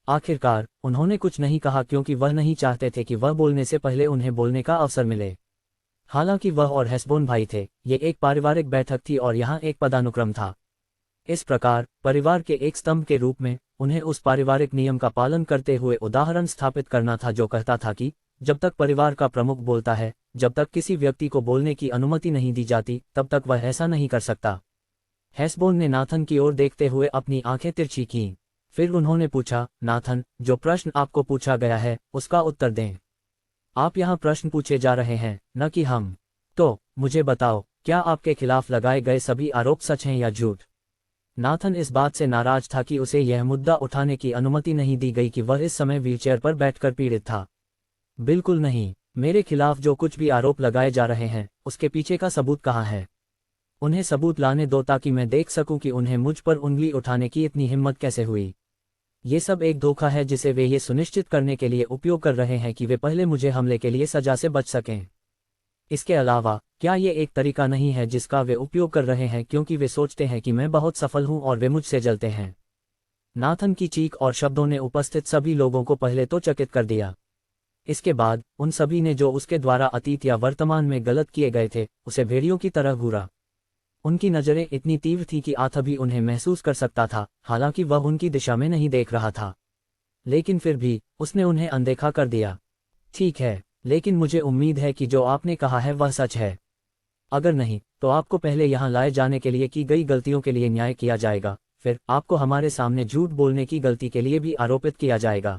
आखिरकार उन्होंने कुछ नहीं कहा क्योंकि वह नहीं चाहते थे कि वह बोलने से पहले उन्हें बोलने का अवसर मिले। हालांकि वह और हेस्बोन भाई थे, ये एक पारिवारिक बैठक थी और यहाँ एक पदानुक्रम था। इस प्रकार परिवार के एक स्तंभ के रूप में उन्हें उस पारिवारिक नियम का पालन करते हुए उदाहरण स्थापित करना था जो कहता था कि जब तक परिवार का प्रमुख बोलता है, जब तक किसी व्यक्ति को बोलने की अनुमति नहीं दी जाती, तब तक वह ऐसा नहीं कर सकता। हेस्बोन ने नाथन की ओर देखते हुए अपनी आंखें तिरछी कीं। फिर उन्होंने पूछा, नाथन, जो प्रश्न आपको पूछा गया है, उसका उत्तर दें। आप यहाँ प्रश्न पूछे जा रहे हैं, न कि हम। तो मुझे बताओ, क्या आपके खिलाफ लगाए गए सभी आरोप सच हैं या झूठ? नाथन इस बात से नाराज था कि उसे यह मुद्दा उठाने की अनुमति नहीं दी गई कि वह इस समय व्हीलचेयर पर बैठकर पीड़ित था। बिल्कुल नहीं, मेरे खिलाफ जो कुछ भी आरोप लगाए जा रहे हैं उसके पीछे का सबूत कहाँ है? उन्हें सबूत लाने दो ताकि मैं देख सकूं कि उन्हें मुझ पर उंगली उठाने की इतनी हिम्मत कैसे हुई। ये सब एक धोखा है जिसे वे ये सुनिश्चित करने के लिए उपयोग कर रहे हैं कि वे पहले मुझे हमले के लिए सजा से बच सकें। इसके अलावा क्या ये एक तरीका नहीं है जिसका वे उपयोग कर रहे हैं क्योंकि वे सोचते हैं कि मैं बहुत सफल हूं और वे मुझसे जलते हैं? नाथन की चीख और शब्दों ने उपस्थित सभी लोगों को पहले तो चकित कर दिया। इसके बाद उन सभी ने जो उसके द्वारा अतीत या वर्तमान में गलत किए गए थे उसे भेड़ियों की तरह घूरा। उनकी नज़रें इतनी तीव्र थी कि आथा भी उन्हें महसूस कर सकता था, हालांकि वह उनकी दिशा में नहीं देख रहा था। लेकिन फिर भी उसने उन्हें अनदेखा कर दिया। ठीक है, लेकिन मुझे उम्मीद है कि जो आपने कहा है वह सच है। अगर नहीं तो आपको पहले यहाँ लाए जाने के लिए की गई गलतियों के लिए न्याय किया जाएगा, फिर आपको हमारे सामने झूठ बोलने की गलती के लिए भी आरोपित किया जाएगा।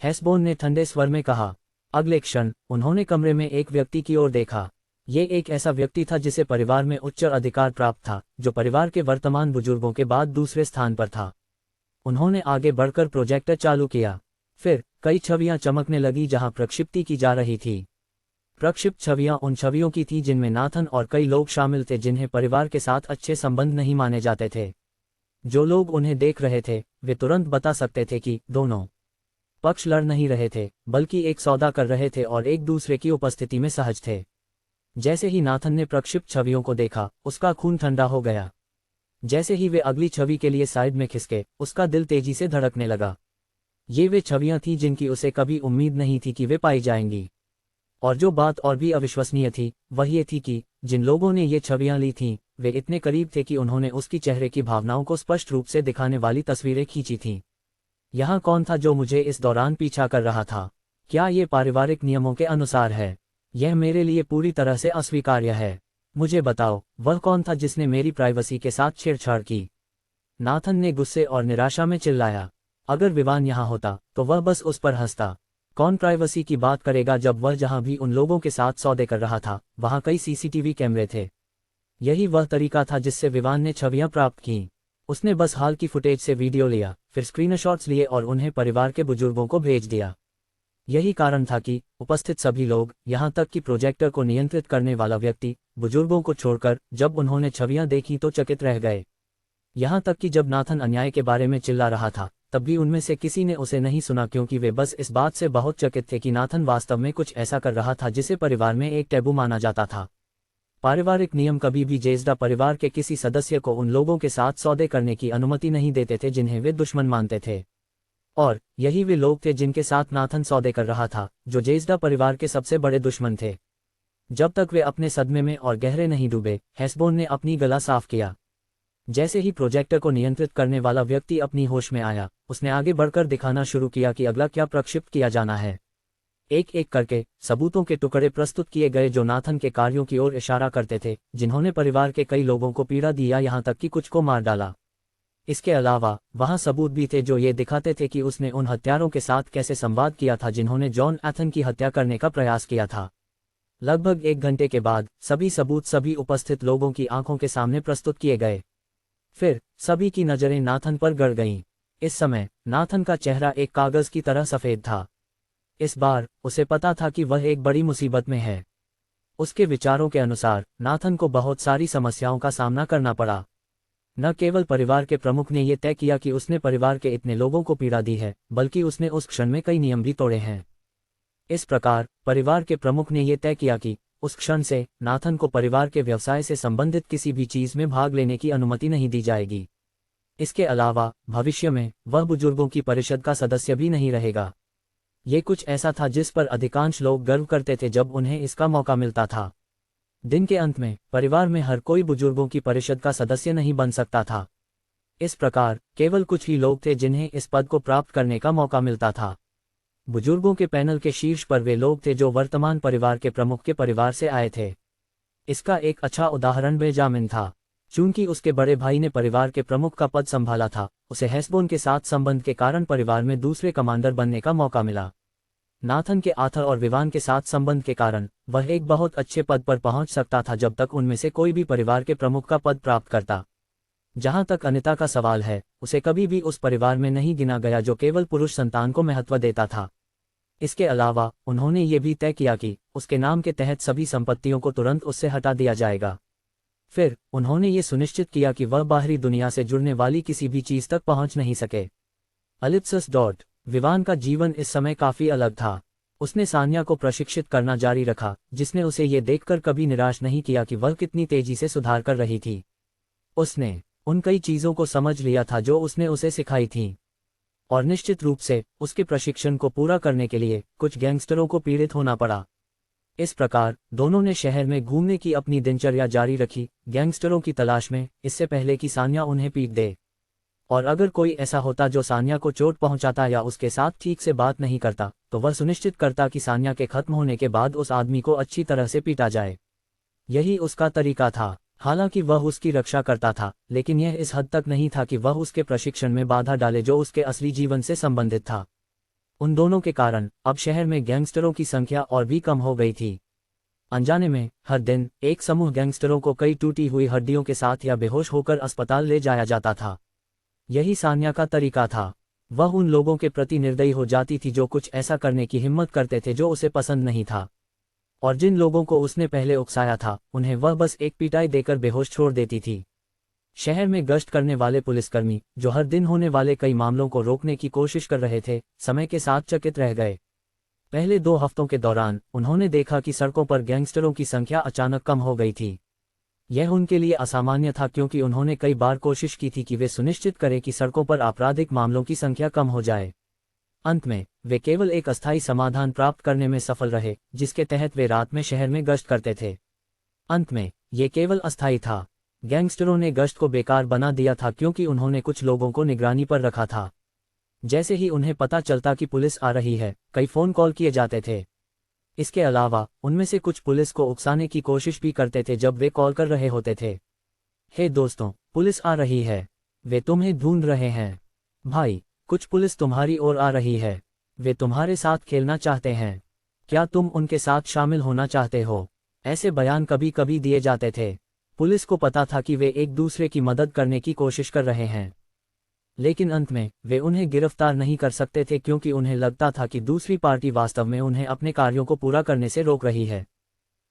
हेस्बोन ने ठंडे स्वर में कहा। अगले क्षण उन्होंने कमरे में एक व्यक्ति की ओर देखा। ये एक ऐसा व्यक्ति था जिसे परिवार में उच्च अधिकार प्राप्त था, जो परिवार के वर्तमान बुजुर्गों के बाद दूसरे स्थान पर था। उन्होंने आगे बढ़कर प्रोजेक्टर चालू किया। फिर कई छवियां चमकने लगी जहां प्रक्षिप्ति की जा रही थी। प्रक्षिप्त छवियां उन छवियों की थी जिनमें नाथन और कई लोग शामिल थे जिन्हें परिवार के साथ अच्छे संबंध नहीं माने जाते थे। जो लोग उन्हें देख रहे थे वे तुरंत बता सकते थे कि दोनों पक्ष लड़ नहीं रहे थे, बल्कि एक सौदा कर रहे थे और एक दूसरे की उपस्थिति में सहज थे। जैसे ही नाथन ने प्रक्षिप्त छवियों को देखा, उसका खून ठंडा हो गया। जैसे ही वे अगली छवि के लिए साइड में खिसके, उसका दिल तेजी से धड़कने लगा। ये वे छवियां थीं जिनकी उसे कभी उम्मीद नहीं थी कि वे पाई जाएंगी। और जो बात और भी अविश्वसनीय थी वह ये थी कि जिन लोगों ने ये छवियां ली थीं वे इतने करीब थे कि उन्होंने उसकी चेहरे की भावनाओं को स्पष्ट रूप से दिखाने वाली तस्वीरें खींची थीं। यहाँ कौन था जो मुझे इस दौरान पीछा कर रहा था? क्या ये पारिवारिक नियमों के अनुसार है? यह मेरे लिए पूरी तरह से अस्वीकार्य है। मुझे बताओ, वह कौन था जिसने मेरी प्राइवेसी के साथ छेड़छाड़ की? नाथन ने गुस्से और निराशा में चिल्लाया। अगर विवान यहाँ होता तो वह बस उस पर हंसता। कौन प्राइवेसी की बात करेगा जब वह जहाँ भी उन लोगों के साथ सौदे कर रहा था वहाँ कई सीसीटीवी कैमरे थे। यही वह तरीका था जिससे विवान ने छवियां प्राप्त कीं। उसने बस हाल की फुटेज से वीडियो लिया, फिर स्क्रीनशॉट्स लिए और उन्हें परिवार के बुजुर्गों को भेज दिया। यही कारण था कि उपस्थित सभी लोग, यहाँ तक कि प्रोजेक्टर को नियंत्रित करने वाला व्यक्ति, बुजुर्गों को छोड़कर जब उन्होंने छवियां देखी तो चकित रह गए। यहाँ तक कि जब नाथन अन्याय के बारे में चिल्ला रहा था तब भी उनमें से किसी ने उसे नहीं सुना, क्योंकि वे बस इस बात से बहुत चकित थे कि नाथन वास्तव में कुछ ऐसा कर रहा था जिसे परिवार में एक टैबू माना जाता था। पारिवारिक नियम कभी भी जेज़्डा परिवार के किसी सदस्य को उन लोगों के साथ सौदे करने की अनुमति नहीं देते थे जिन्हें वे दुश्मन मानते थे। और यही वे लोग थे जिनके साथ नाथन सौदे कर रहा था, जो जेज़्डा परिवार के सबसे बड़े दुश्मन थे। जब तक वे अपने सदमे में और गहरे नहीं डूबे, हेस्बोन ने अपनी गला साफ किया। जैसे ही प्रोजेक्टर को नियंत्रित करने वाला व्यक्ति अपनी होश में आया, उसने आगे बढ़कर दिखाना शुरू किया कि अगला क्या प्रक्षिप्त किया जाना है। एक एक करके सबूतों के टुकड़े प्रस्तुत किए गए जो नाथन के कार्यों की ओर इशारा करते थे, जिन्होंने परिवार के कई लोगों को पीड़ा दी या यहाँ तक कि कुछ को मार डाला। इसके अलावा वहाँ सबूत भी थे जो ये दिखाते थे कि उसने उन हत्यारों के साथ कैसे संवाद किया था जिन्होंने जॉन एथन की हत्या करने का प्रयास किया था। लगभग 1 घंटे के बाद सभी सबूत सभी उपस्थित लोगों की आंखों के सामने प्रस्तुत किए गए। फिर सभी की नजरें नाथन पर गड़ गईं। इस समय नाथन का चेहरा एक कागज की तरह सफेद था। इस बार उसे पता था कि वह एक बड़ी मुसीबत में है। उसके विचारों के अनुसार नाथन को बहुत सारी समस्याओं का सामना करना पड़ा। न केवल परिवार के प्रमुख ने यह तय किया कि उसने परिवार के इतने लोगों को पीड़ा दी है, बल्कि उसने उस क्षण में कई नियम भी तोड़े हैं। इस प्रकार परिवार के प्रमुख ने यह तय किया कि उस क्षण से नाथन को परिवार के व्यवसाय से संबंधित किसी भी चीज में भाग लेने की अनुमति नहीं दी जाएगी। इसके अलावा भविष्य में वह बुजुर्गों की परिषद का सदस्य भी नहीं रहेगा। ये कुछ ऐसा था जिस पर अधिकांश लोग गर्व करते थे जब उन्हें इसका मौका मिलता था। दिन के अंत में परिवार में हर कोई बुजुर्गों की परिषद का सदस्य नहीं बन सकता था। इस प्रकार केवल कुछ ही लोग थे जिन्हें इस पद को प्राप्त करने का मौका मिलता था। बुजुर्गों के पैनल के शीर्ष पर वे लोग थे जो वर्तमान परिवार के प्रमुख के परिवार से आए थे। इसका एक अच्छा उदाहरण बेंजामिन था। चूंकि उसके बड़े भाई ने परिवार के प्रमुख का पद संभाला था, उसे हेस्बोन के साथ संबंध के कारण परिवार में दूसरे कमांडर बनने का मौका मिला। नाथन के आथर और विवान के साथ संबंध के कारण वह एक बहुत अच्छे पद पर पहुंच सकता था जब तक उनमें से कोई भी परिवार के प्रमुख का पद प्राप्त करता। जहां तक अनिता का सवाल है, उसे कभी भी उस परिवार में नहीं गिना गया जो केवल पुरुष संतान को महत्व देता था। इसके अलावा उन्होंने ये भी तय किया कि उसके नाम के तहत सभी संपत्तियों को तुरंत उससे हटा दिया जाएगा। फिर उन्होंने ये सुनिश्चित किया कि वह बाहरी दुनिया से जुड़ने वाली किसी भी चीज तक पहुंच नहीं सके। अलिप्सस डॉट विवान का जीवन इस समय काफी अलग था। उसने सान्या को प्रशिक्षित करना जारी रखा, जिसने उसे ये देखकर कभी निराश नहीं किया कि वह कितनी तेजी से सुधार कर रही थी। उसने उन कई चीजों को समझ लिया था जो उसने उसे सिखाई थी, और निश्चित रूप से उसके प्रशिक्षण को पूरा करने के लिए कुछ गैंगस्टरों को पीड़ित होना पड़ा। इस प्रकार दोनों ने शहर में घूमने की अपनी दिनचर्या जारी रखी, गैंगस्टरों की तलाश में, इससे पहले कि सान्या उन्हें पीट दे। और अगर कोई ऐसा होता जो सान्या को चोट पहुंचाता या उसके साथ ठीक से बात नहीं करता, तो वह सुनिश्चित करता कि सान्या के खत्म होने के बाद उस आदमी को अच्छी तरह से पीटा जाए। यही उसका तरीका था। हालांकि वह उसकी रक्षा करता था, लेकिन यह इस हद तक नहीं था कि वह उसके प्रशिक्षण में बाधा डाले जो उसके असली जीवन से संबंधित था। उन दोनों के कारण अब शहर में गैंगस्टरों की संख्या और भी कम हो गई थी। अनजाने में हर दिन एक समूह गैंगस्टरों को कई टूटी हुई हड्डियों के साथ या बेहोश होकर अस्पताल ले जाया जाता था। यही सान्या का तरीका था। वह उन लोगों के प्रति निर्दयी हो जाती थी जो कुछ ऐसा करने की हिम्मत करते थे जो उसे पसंद नहीं था, और जिन लोगों को उसने पहले उकसाया था उन्हें वह बस एक पिटाई देकर बेहोश छोड़ देती थी। शहर में गश्त करने वाले पुलिसकर्मी, जो हर दिन होने वाले कई मामलों को रोकने की कोशिश कर रहे थे, समय के साथ चकित रह गए। पहले 2 हफ्तों के दौरान उन्होंने देखा कि सड़कों पर गैंगस्टरों की संख्या अचानक कम हो गई थी। यह उनके लिए असामान्य था, क्योंकि उन्होंने कई बार कोशिश की थी कि वे सुनिश्चित करें कि सड़कों पर आपराधिक मामलों की संख्या कम हो जाए। अंत में वे केवल एक अस्थायी समाधान प्राप्त करने में सफल रहे, जिसके तहत वे रात में शहर में गश्त करते थे। अंत में ये केवल अस्थायी था। गैंगस्टरों ने गश्त को बेकार बना दिया था, क्योंकि उन्होंने कुछ लोगों को निगरानी पर रखा था। जैसे ही उन्हें पता चलता कि पुलिस आ रही है, कई फोन कॉल किए जाते थे। इसके अलावा उनमें से कुछ पुलिस को उकसाने की कोशिश भी करते थे जब वे कॉल कर रहे होते थे। हे दोस्तों, पुलिस आ रही है, वे तुम्हें ढूंढ रहे हैं। भाई, कुछ पुलिस तुम्हारी ओर आ रही है, वे तुम्हारे साथ खेलना चाहते हैं, क्या तुम उनके साथ शामिल होना चाहते हो? ऐसे बयान कभी कभी दिए जाते थे। पुलिस को पता था कि वे एक दूसरे की मदद करने की कोशिश कर रहे हैं, लेकिन अंत में वे उन्हें गिरफ्तार नहीं कर सकते थे, क्योंकि उन्हें लगता था कि दूसरी पार्टी वास्तव में उन्हें अपने कार्यों को पूरा करने से रोक रही है।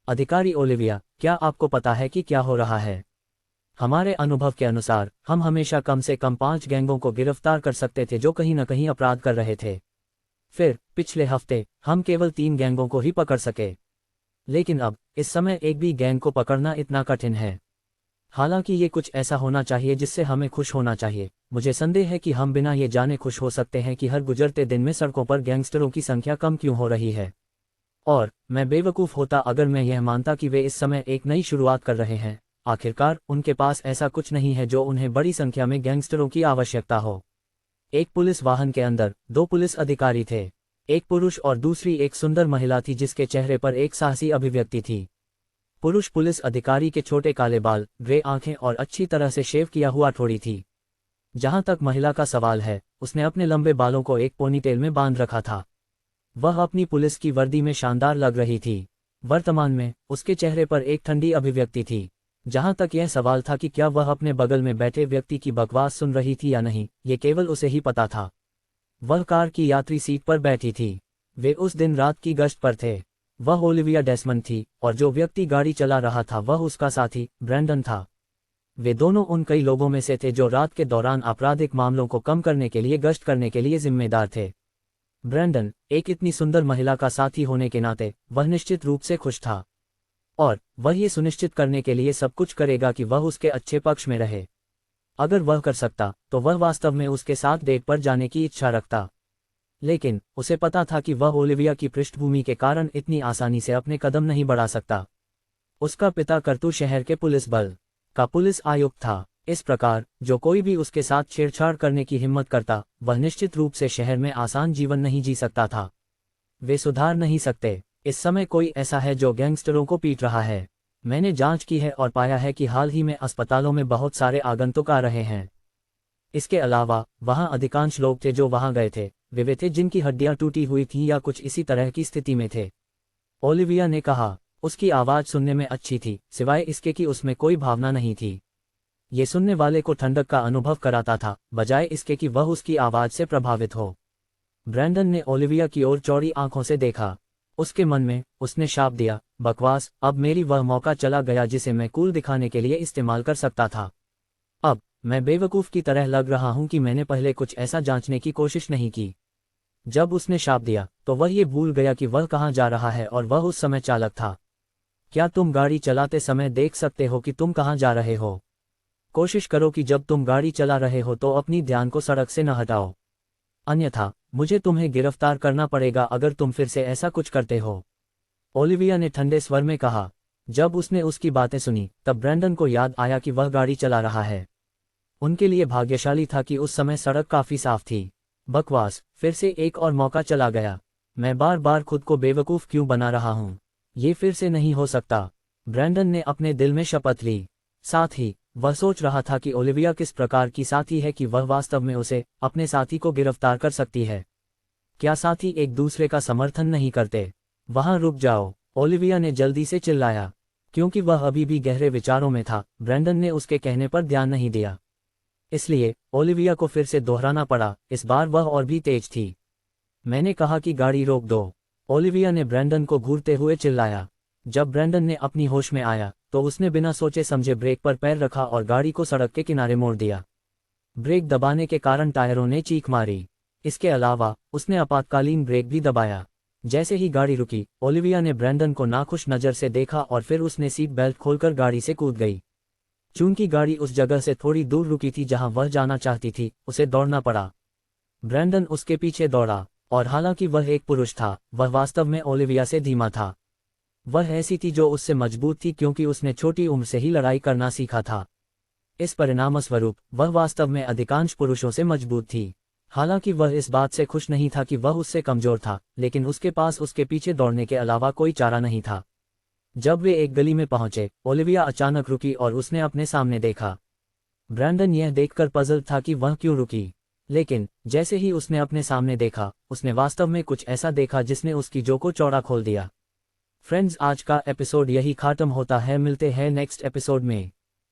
अधिकारी ओलिविया, क्या आपको पता है कि क्या हो रहा है? हमारे अनुभव के अनुसार हम हमेशा कम से कम 5 गैंगों को गिरफ्तार कर सकते थे जो कहीं न कहीं अपराध कर रहे थे। फिर पिछले हफ्ते हम केवल 3 गैंगों को ही पकड़ सके, लेकिन अब इस समय एक भी गैंग को पकड़ना इतना कठिन है। हालांकि ये कुछ ऐसा होना चाहिए जिससे हमें खुश होना चाहिए। मुझे संदेह है कि हम बिना ये जाने खुश हो सकते हैं कि हर गुजरते दिन में सड़कों पर गैंगस्टरों की संख्या कम क्यों हो रही है। और मैं बेवकूफ़ होता अगर मैं यह मानता कि वे इस समय एक नई शुरुआत कर रहे हैं। आखिरकार उनके पास ऐसा कुछ नहीं है जो उन्हें बड़ी संख्या में गैंगस्टरों की आवश्यकता हो। एक पुलिस वाहन के अंदर 2 पुलिस अधिकारी थे, एक पुरुष और दूसरी एक सुंदर महिला थी जिसके चेहरे पर एक साहसी अभिव्यक्ति थी। पुरुष पुलिस अधिकारी के छोटे काले बाल, ग्रे आंखें और अच्छी तरह से शेव किया हुआ ठोड़ी थी। जहां तक महिला का सवाल है, उसने अपने लंबे बालों को एक पोनीटेल में बांध रखा था। वह अपनी पुलिस की वर्दी में शानदार लग रही थी। वर्तमान में उसके चेहरे पर एक ठंडी अभिव्यक्ति थी। जहां तक यह सवाल था कि क्या वह अपने बगल में बैठे व्यक्ति की बकवास सुन रही थी या नहीं, ये केवल उसे ही पता था। वह कार की यात्री सीट पर बैठी थी। वे उस दिन रात की गश्त पर थे। वह ओलिविया डेसमंड थी, और जो व्यक्ति गाड़ी चला रहा था वह उसका साथी ब्रैंडन था। वे दोनों उन कई लोगों में से थे जो रात के दौरान आपराधिक मामलों को कम करने के लिए गश्त करने के लिए जिम्मेदार थे। ब्रैंडन एक इतनी सुंदर महिला का साथी होने के नाते वह निश्चित रूप से खुश था, और वह ये सुनिश्चित करने के लिए सब कुछ करेगा कि वह उसके अच्छे पक्ष में रहे। अगर वह कर सकता तो वह वास्तव में उसके साथ डेट पर जाने की इच्छा रखता, लेकिन उसे पता था कि वह ओलिविया की पृष्ठभूमि के कारण इतनी आसानी से अपने कदम नहीं बढ़ा सकता। उसका पिता करतू शहर के पुलिस बल का पुलिस आयुक्त था। इस प्रकार जो कोई भी उसके साथ छेड़छाड़ करने की हिम्मत करता, वह निश्चित रूप से शहर में आसान जीवन नहीं जी सकता था। वे सुधार नहीं सकते। इस समय कोई ऐसा है जो गैंगस्टरों को पीट रहा है। मैंने जांच की है और पाया है कि हाल ही में अस्पतालों में बहुत सारे आगंतुक आ रहे हैं। इसके अलावा वहां अधिकांश लोग थे जो वहां गए थे, वे थे जिनकी हड्डियां टूटी हुई थीं या कुछ इसी तरह की स्थिति में थे। ओलिविया ने कहा। उसकी आवाज सुनने में अच्छी थी, सिवाय इसके कि उसमें कोई भावना नहीं थी। ये सुनने वाले को ठंडक का अनुभव कराता था, बजाय इसके कि वह उसकी आवाज़ से प्रभावित हो। ब्रैंडन ने ओलिविया की ओर चौड़ी आंखों से देखा। उसके मन में उसने शाप दिया, बकवास, अब मेरी वह मौका चला गया जिसे मैं कूल दिखाने के लिए इस्तेमाल कर सकता था। अब मैं बेवकूफ़ की तरह लग रहा हूं कि मैंने पहले कुछ ऐसा जांचने की कोशिश नहीं की। जब उसने शाप दिया तो वह ये भूल गया कि वह कहाँ जा रहा है और वह उस समय चालक था। क्या तुम गाड़ी चलाते समय देख सकते हो कि तुम कहाँ जा रहे हो? कोशिश करो कि जब तुम गाड़ी चला रहे हो तो अपनी ध्यान को सड़क से न हटाओ, अन्यथा मुझे तुम्हें गिरफ्तार करना पड़ेगा अगर तुम फिर से ऐसा कुछ करते हो, ओलिविया ने ठंडे स्वर में कहा। जब उसने उसकी बातें सुनी तब ब्रैंडन को याद आया कि वह गाड़ी चला रहा है। उनके लिए भाग्यशाली था कि उस समय सड़क काफ़ी साफ थी। बकवास, फिर से एक और मौका चला गया। मैं बार बार खुद को बेवकूफ़ क्यों बना रहा हूँ? ये फिर से नहीं हो सकता। ब्रैंडन ने अपने दिल में शपथ ली। साथ ही वह सोच रहा था कि ओलिविया किस प्रकार की साथी है कि वह वास्तव में उसे, अपने साथी को गिरफ्तार कर सकती है। क्या साथी एक दूसरे का समर्थन नहीं करते? वहां रुक जाओ, ओलिविया ने जल्दी से चिल्लाया। क्योंकि वह अभी भी गहरे विचारों में था, ब्रैंडन ने उसके कहने पर ध्यान नहीं दिया। इसलिए ओलिविया को फिर से दोहराना पड़ा, इस बार वह और भी तेज थी। मैंने कहा कि गाड़ी रोक दो, ओलिविया ने ब्रैंडन को घूरते हुए चिल्लाया। जब ब्रैंडन ने अपनी होश में आया तो उसने बिना सोचे समझे ब्रेक पर पैर रखा और गाड़ी को सड़क के किनारे मोड़ दिया। ब्रेक दबाने के कारण टायरों ने चीख मारी। इसके अलावा उसने आपातकालीन ब्रेक भी दबाया। जैसे ही गाड़ी रुकी, ओलिविया ने ब्रैंडन को नाखुश नज़र से देखा और फिर उसने सीट बेल्ट खोलकर गाड़ी से कूद गई। चूंकि गाड़ी उस जगह से थोड़ी दूर रुकी थी जहां वह जाना चाहती थी, उसे दौड़ना पड़ा। ब्रैंडन उसके पीछे दौड़ा, और हालांकि वह एक पुरुष था, वह वास्तव में ओलिविया से धीमा था। वह ऐसी थी जो उससे मजबूत थी क्योंकि उसने छोटी उम्र से ही लड़ाई करना सीखा था। इस परिणामस्वरूप वह वास्तव में अधिकांश पुरुषों से मजबूत थी। हालांकि वह इस बात से खुश नहीं था कि वह उससे कमजोर था, लेकिन उसके पास उसके पीछे दौड़ने के अलावा कोई चारा नहीं था। जब वे एक गली में पहुंचे, ओलिविया अचानक रुकी और उसने अपने सामने देखा। ब्रैंडन यह देखकर पजल था कि वह क्यों रुकी, लेकिन जैसे ही उसने अपने सामने देखा, उसने वास्तव में कुछ ऐसा देखा जिसने उसकी जो को चौड़ा खोल दिया। फ्रेंड्स, आज का एपिसोड यही खत्म होता है। मिलते हैं नेक्स्ट एपिसोड में।